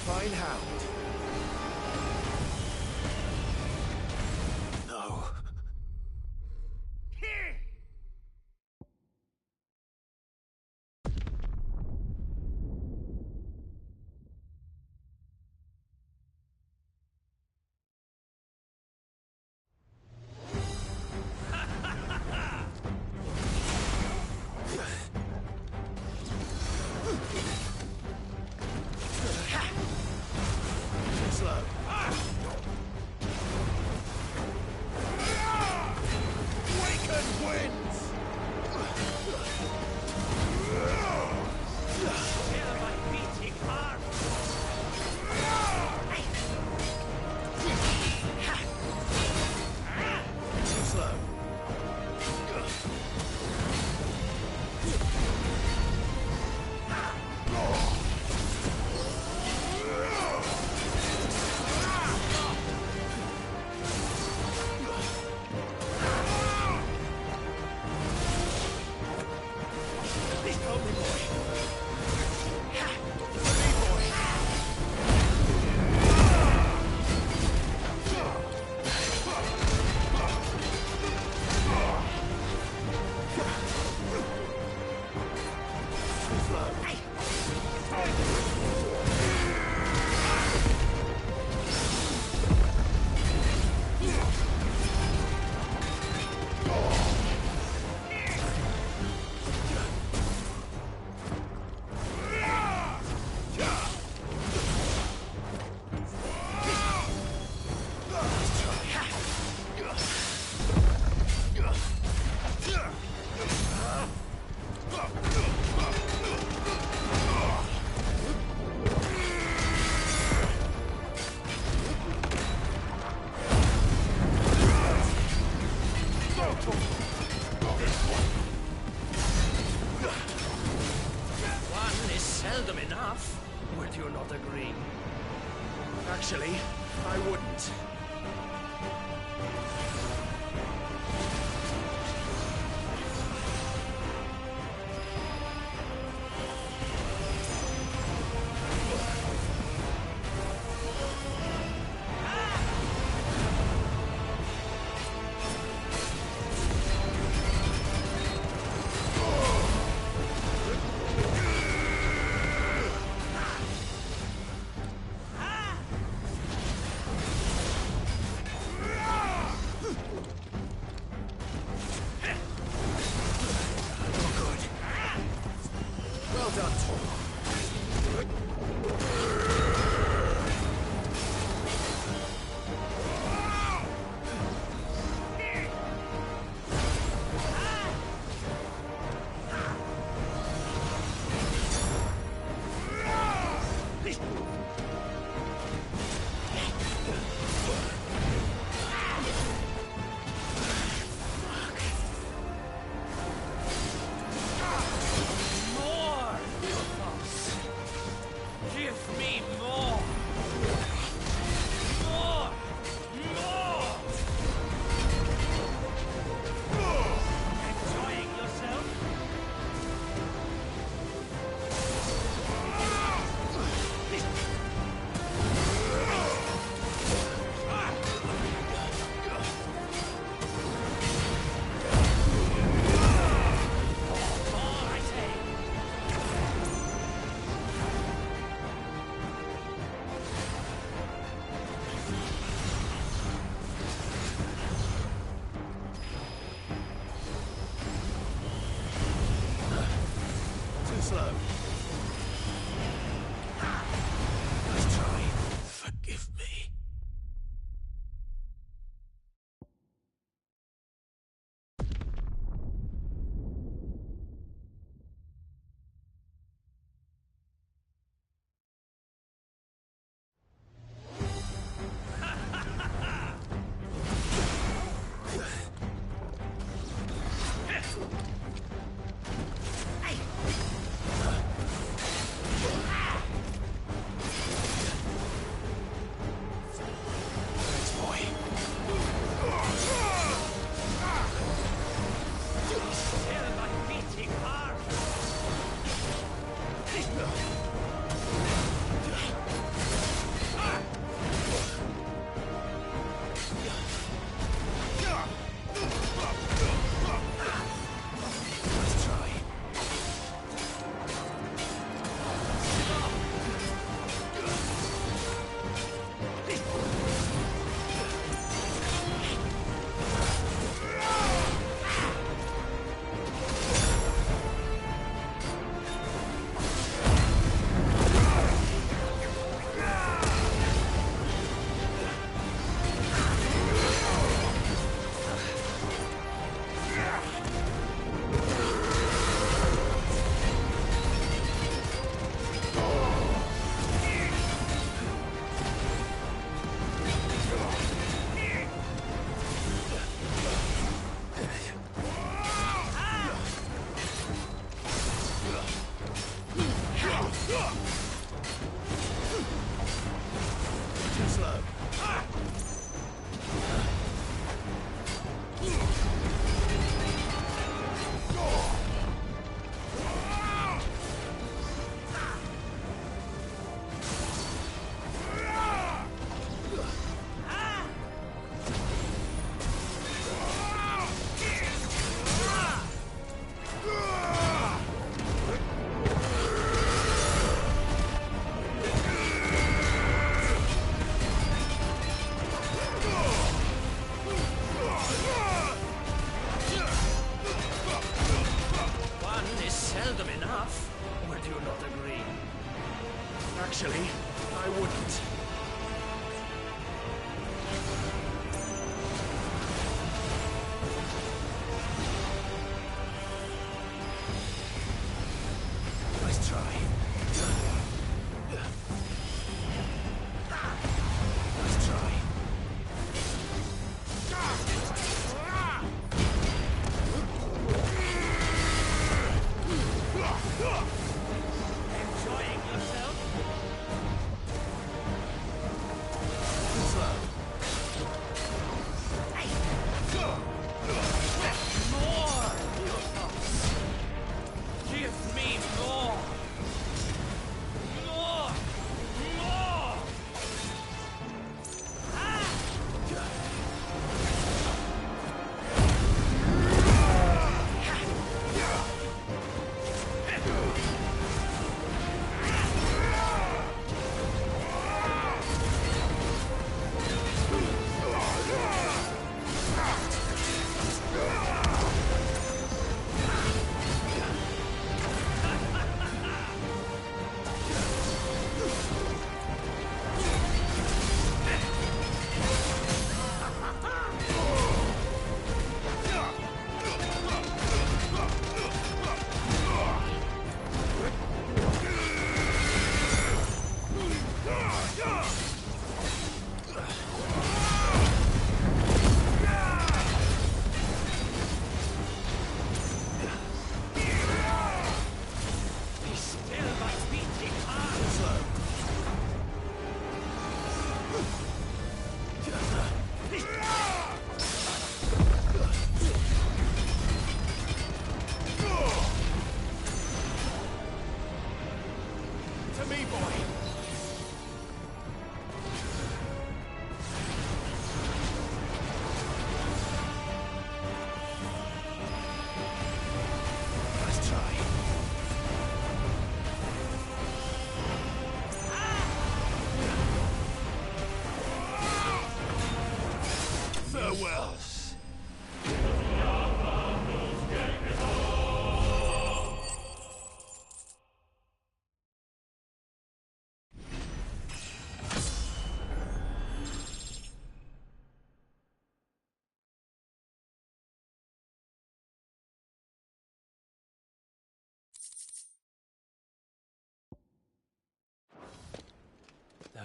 Fine hound. No. Slow. Waken winds! Feel my beating heart! Slow. Help me, boy. One is seldom enough. Would you not agree? Actually, I wouldn't.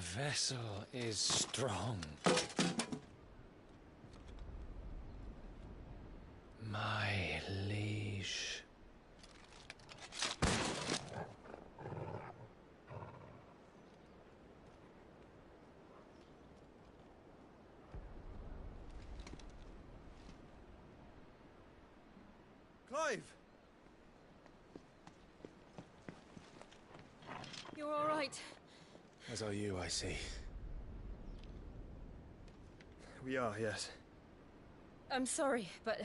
vessel is strong. My liege. Clive! You're all right. As are you, I see. We are, yes. I'm sorry, but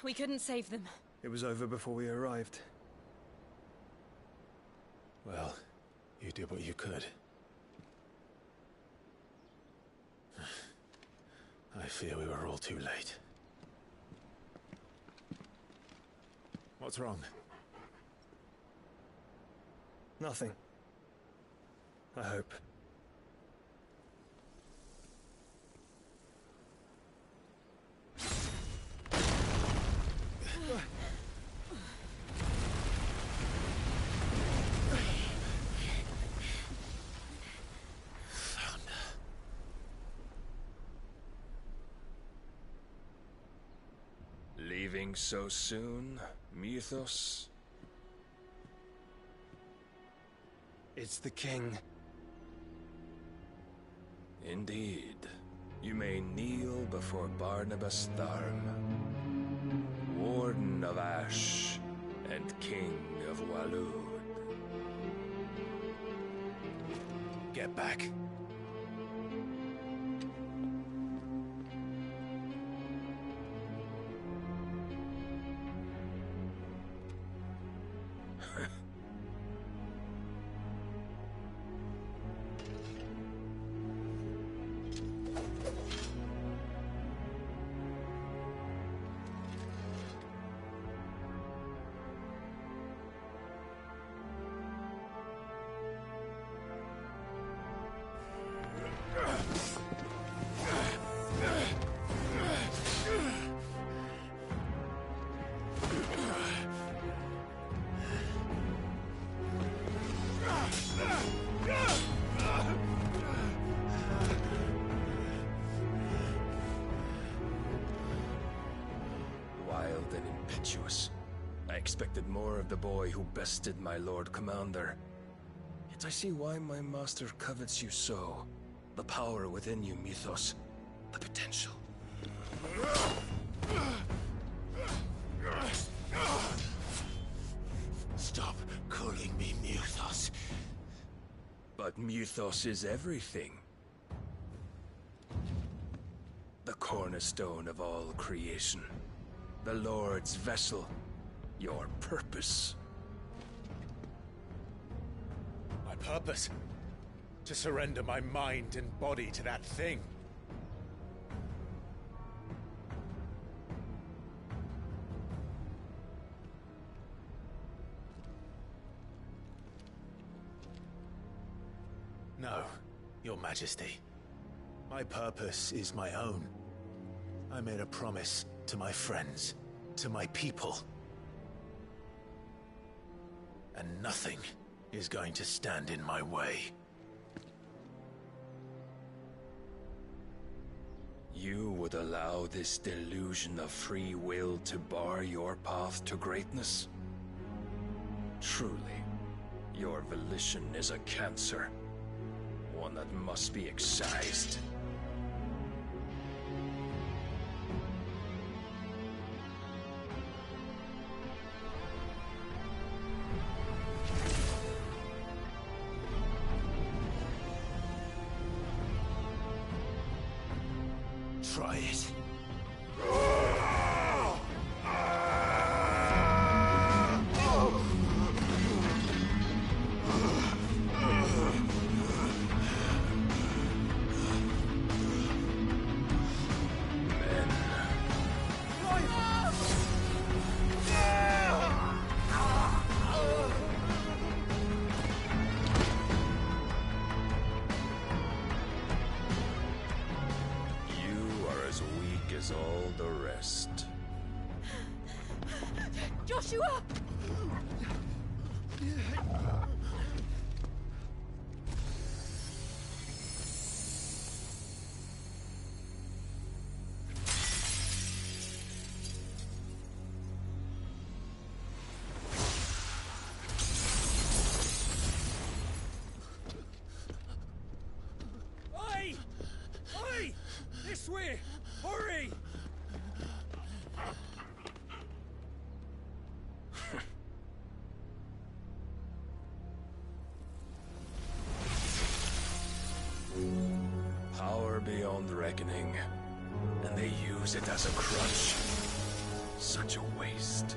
we couldn't save them. It was over before we arrived. Well, you did what you could. I fear we were all too late. What's wrong? Nothing. I hope. Leaving so soon, Mythos? It's the king. Indeed. You may kneel before Barnabas Tharm, Warden of Ash and King of Waloed. Get back. Wild and impetuous. I expected more of the boy who bested my Lord Commander. Yet I see why my master covets you so. The power within you, Mythos. The potential. Stop calling me Mythos. But Mythos is everything. The cornerstone of all creation. The Lord's vessel. Your purpose. My purpose? To surrender my mind and body to that thing. No, Your Majesty. My purpose is my own. I made a promise to my friends, to my people. And nothing is going to stand in my way. You would allow this delusion of free will to bar your path to greatness? Truly, your volition is a cancer. One that must be excised. Try it. All the rest. Joshua! This way! Hurry! Power beyond reckoning, and they use it as a crutch. Such a waste.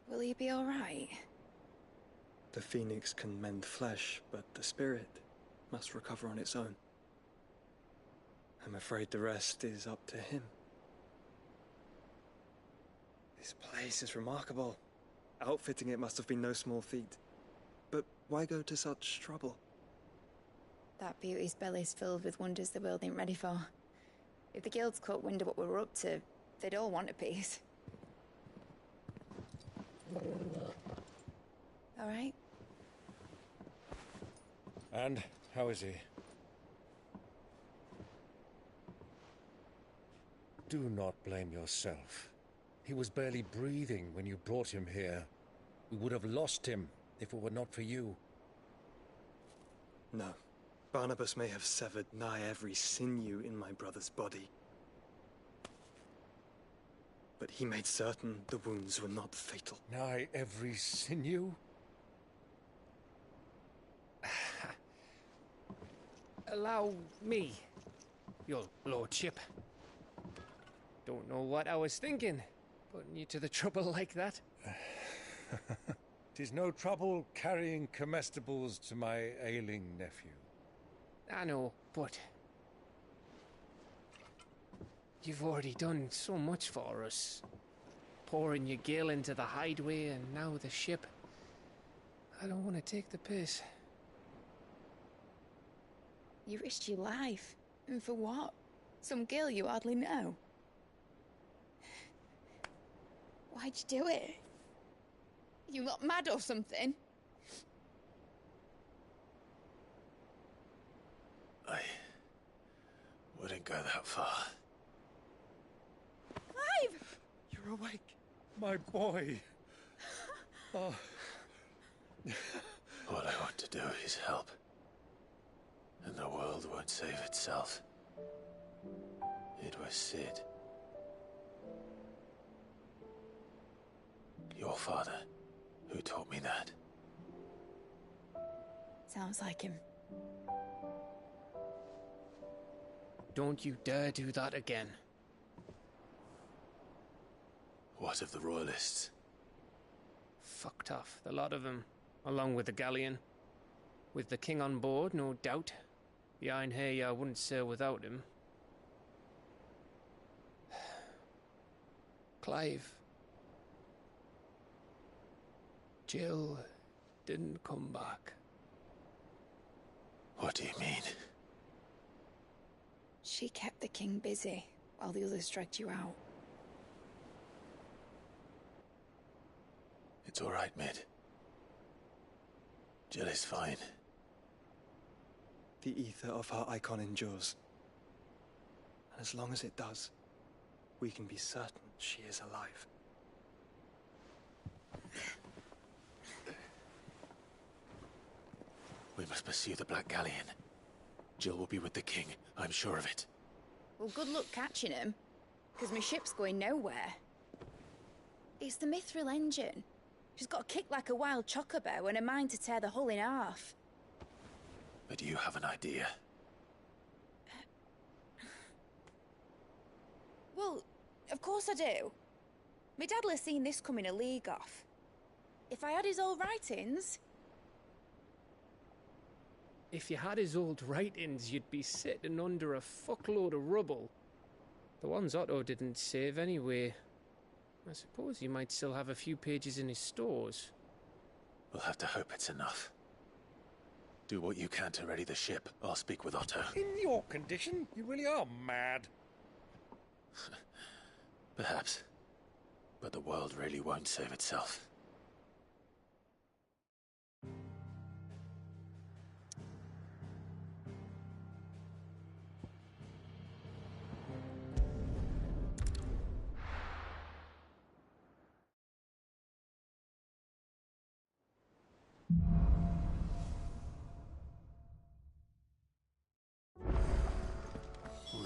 Will he be all right? The phoenix can mend flesh, but the spirit must recover on its own. I'm afraid the rest is up to him. This place is remarkable. Outfitting it must have been no small feat. But why go to such trouble? That beauty's belly's filled with wonders the world ain't ready for. If the guilds caught wind of what we were up to, they'd all want a piece. All right? And how is he? Do not blame yourself. He was barely breathing when you brought him here. We would have lost him if it were not for you. No. Barnabas may have severed nigh every sinew in my brother's body. But he made certain the wounds were not fatal. Nigh every sinew? Allow me, your lordship. Don't know what I was thinking, putting you to the trouble like that. 'Tis no trouble carrying comestibles to my ailing nephew. I know, but you've already done so much for us. Pouring your gil into the hideaway and now the ship. I don't want to take the piss. You risked your life. And for what? Some girl you hardly know. Why'd you do it? You not mad or something? I wouldn't go that far. Clive! You're awake, my boy. Oh. All I want to do is help. And the world won't save itself. It was Sid. Your father, who taught me that. Sounds like him. Don't you dare do that again. What of the Royalists? Fucked off, the lot of them, along with the galleon. With the king on board, no doubt. Behind here, I wouldn't sail without him. Clive. Jill didn't come back. What do you mean? She kept the king busy while the others dragged you out. It's all right, Mid. Jill is fine. The ether of her icon endures. And as long as it does, we can be certain she is alive. We must pursue the Black Galleon. Jill will be with the king, I'm sure of it. Well, good luck catching him, because my ship's going nowhere. It's the Mithril engine. She's got a kick like a wild chocobo and a mind to tear the hull in half. But you have an idea. Well, of course I do. My dad'll have seen this coming a league off. If I had his old writings... If you had his old writings, you'd be sitting under a fuckload of rubble. The ones Otto didn't save anyway. I suppose he might still have a few pages in his stores. We'll have to hope it's enough. Do what you can to ready the ship. I'll speak with Otto. In your condition, you really are mad. Perhaps. But the world really won't save itself.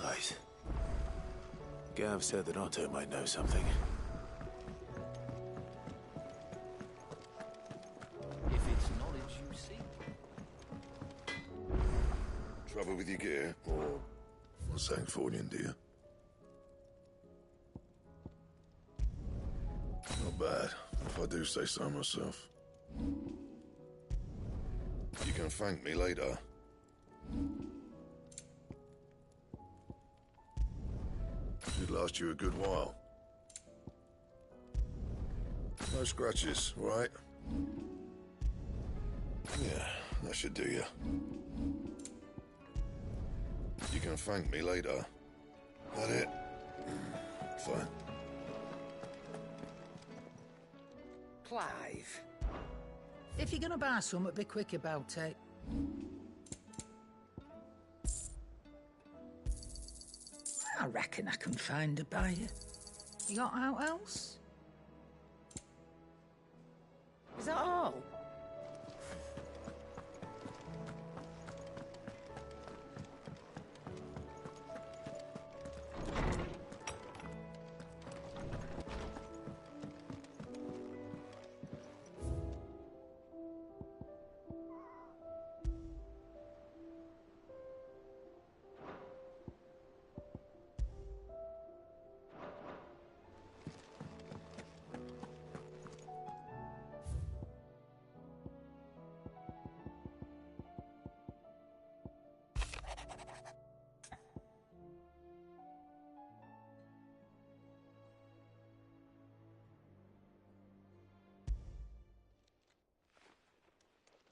Right. Gav said that Otto might know something. If it's knowledge you seek. Trouble with your gear, or Sancfordian, do you? Not bad, if I do say so myself. You can thank me later. Should last you a good while. No scratches, right? Yeah, that should do you. You can thank me later. That it? Fine. Clive. If you're gonna buy something, be quick about it. I reckon I can find a buyer. You got out else? Is that all?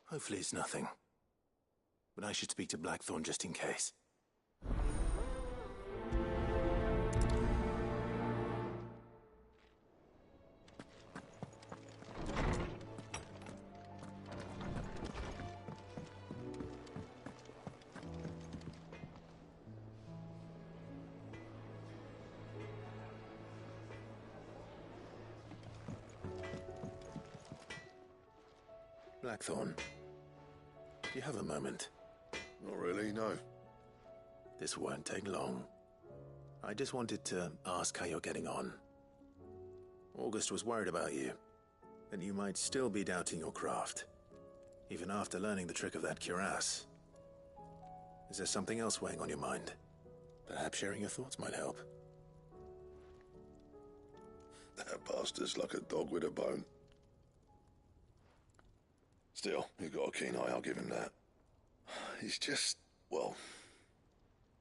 Hopefully it's nothing. But I should speak to Blackthorn just in case. Blackthorn, do you have a moment? Not really, no. This won't take long. I just wanted to ask how you're getting on. August was worried about you, that you might still be doubting your craft, even after learning the trick of that cuirass. Is there something else weighing on your mind? Perhaps sharing your thoughts might help. That bastard's like a dog with a bone. Still, you've got a keen eye, I'll give him that. He's just, well,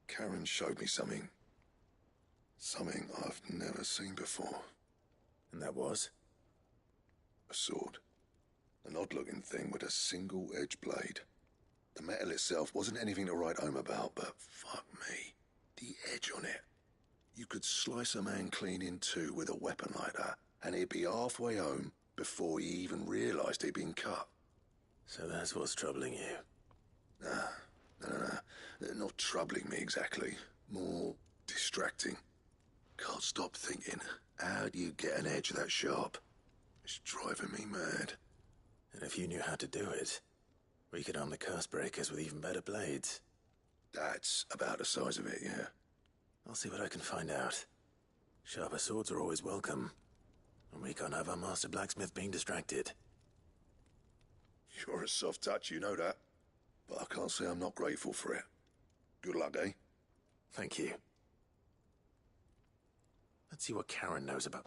Karen showed me something. Something I've never seen before. And that was? A sword. An odd-looking thing with a single-edged blade. The metal itself wasn't anything to write home about, but fuck me. The edge on it. You could slice a man clean in two with a weapon like that, and he'd be halfway home before he even realised he'd been cut. So that's what's troubling you? No. Not troubling me exactly. More distracting. Can't stop thinking, how do you get an edge that sharp? It's driving me mad. And if you knew how to do it, we could arm the curse breakers with even better blades. That's about the size of it, yeah. I'll see what I can find out. Sharper swords are always welcome. And we can't have our master blacksmith being distracted. You're a soft touch, you know that. But I can't say I'm not grateful for it. Good luck, eh? Thank you. Let's see what Karen knows about...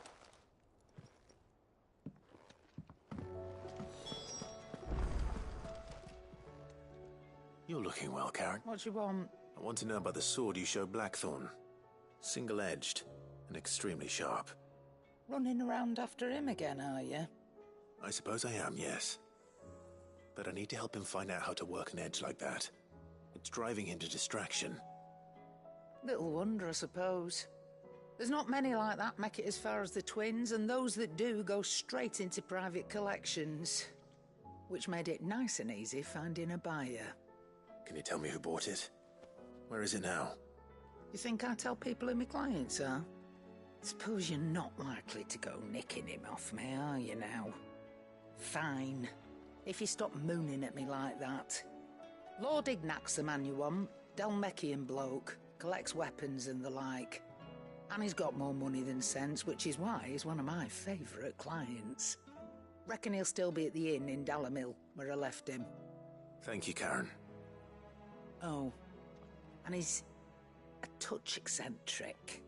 You're looking well, Karen. What do you want? I want to know about the sword you showed Blackthorn. Single-edged and extremely sharp. Running around after him again, are you? I suppose I am, yes. But I need to help him find out how to work an edge like that. It's driving him to distraction. Little wonder, I suppose. There's not many like that make it as far as the twins, and those that do go straight into private collections. Which made it nice and easy finding a buyer. Can you tell me who bought it? Where is it now? You think I tell people who my clients are? Suppose you're not likely to go nicking him off me, are you now? Fine. If you stop mooning at me like that. Lord Ignac's the man you want. Dalmekian bloke. Collects weapons and the like. And he's got more money than sense, which is why he's one of my favourite clients. Reckon he'll still be at the inn in Dalamil, where I left him. Thank you, Karen. Oh, and he's a touch eccentric,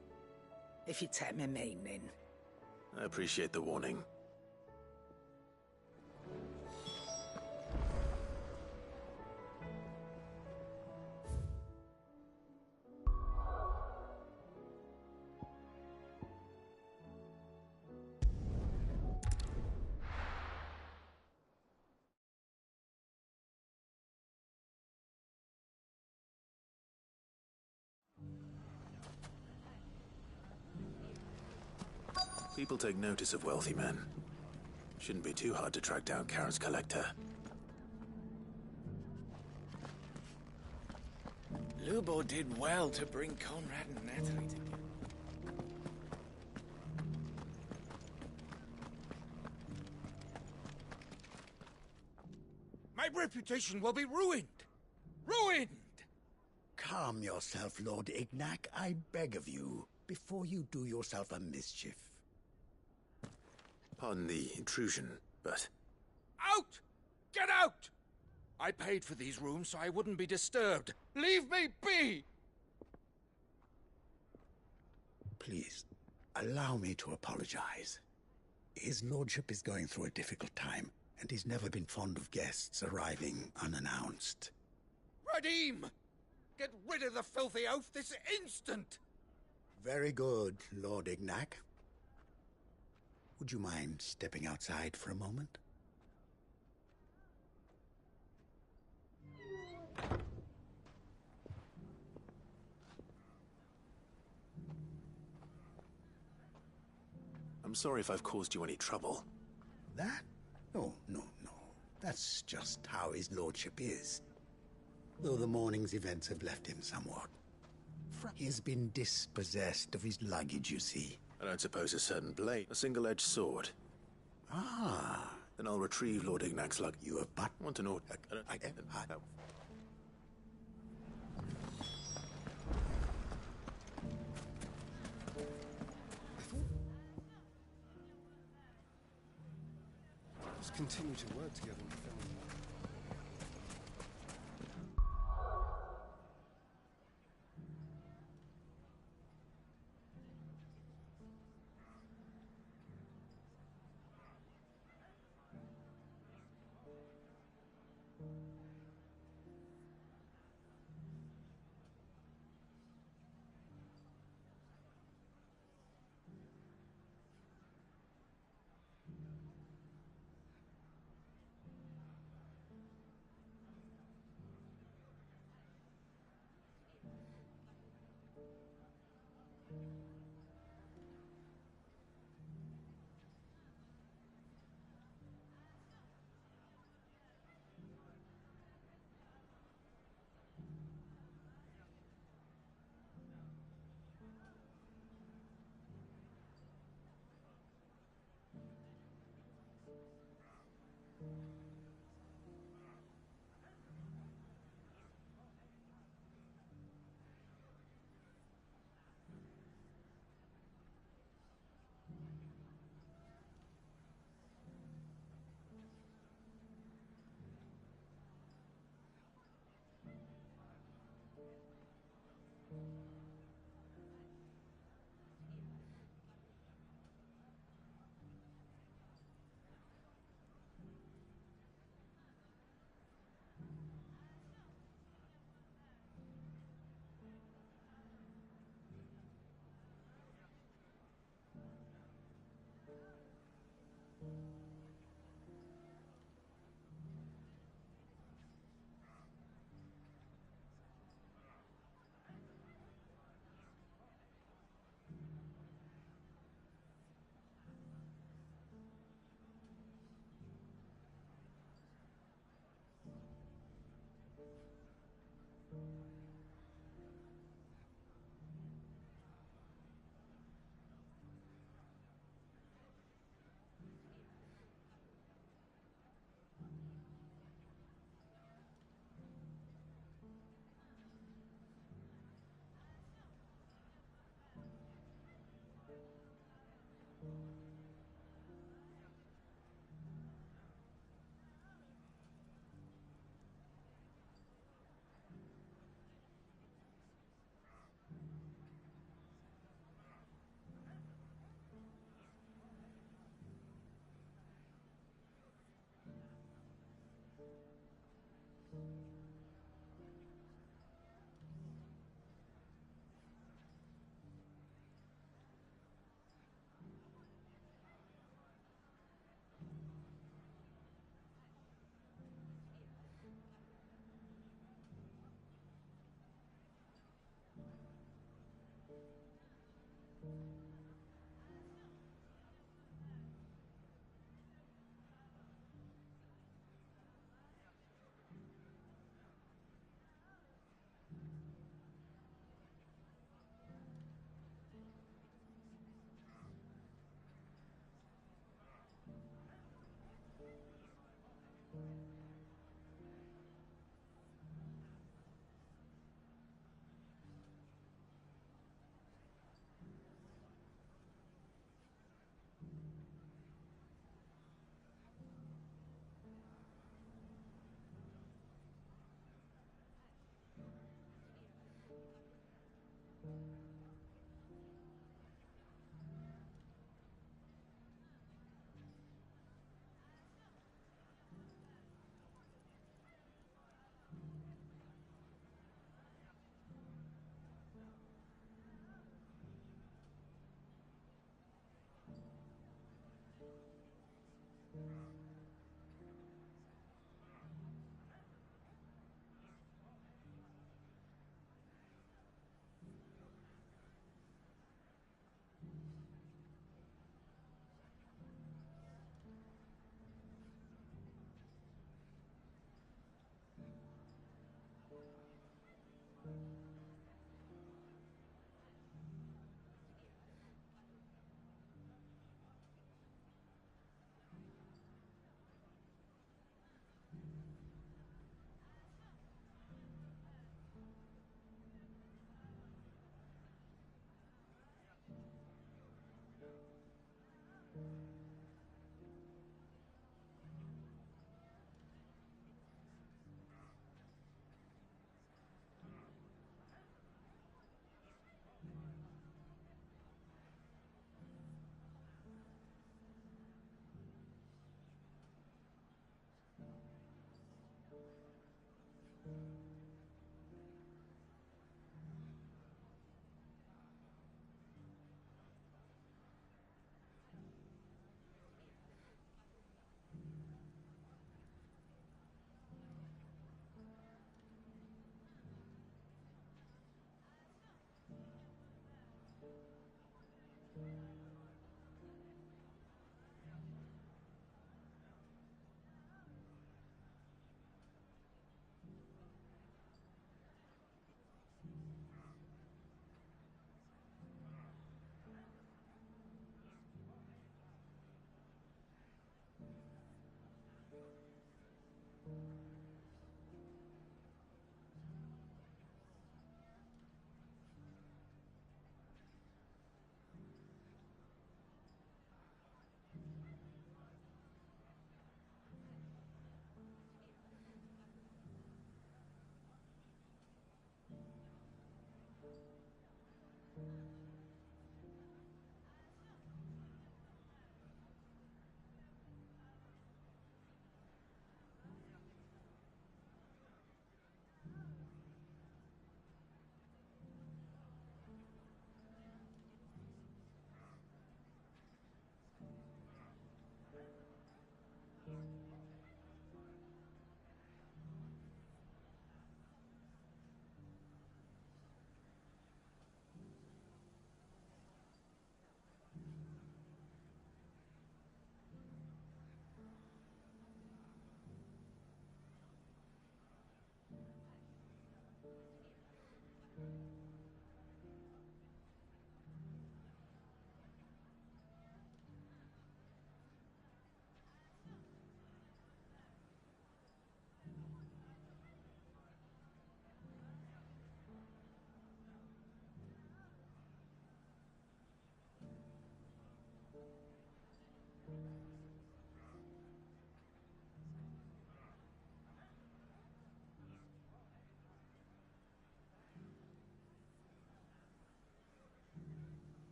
if you take my meaning. I appreciate the warning. People take notice of wealthy men. Shouldn't be too hard to track down Karen's collector. Lubo did well to bring Conrad and Natalie together. My reputation will be ruined! Ruined! Calm yourself, Lord Ignac, I beg of you, before you do yourself a mischief. Pardon the intrusion, but... Out! Get out! I paid for these rooms so I wouldn't be disturbed. Leave me be! Please, allow me to apologize. His lordship is going through a difficult time, and he's never been fond of guests arriving unannounced. Radim! Get rid of the filthy oaf this instant! Very good, Lord Ignac. Would you mind stepping outside for a moment? I'm sorry if I've caused you any trouble. That? Oh, no. That's just how his lordship is. Though the morning's events have left him somewhat. He has been dispossessed of his luggage, you see. I don't suppose a certain blade, a single-edged sword. Ah. Then I'll retrieve Lord Ignac's luggage. You have but... Want an order? Let's continue to work together in the film.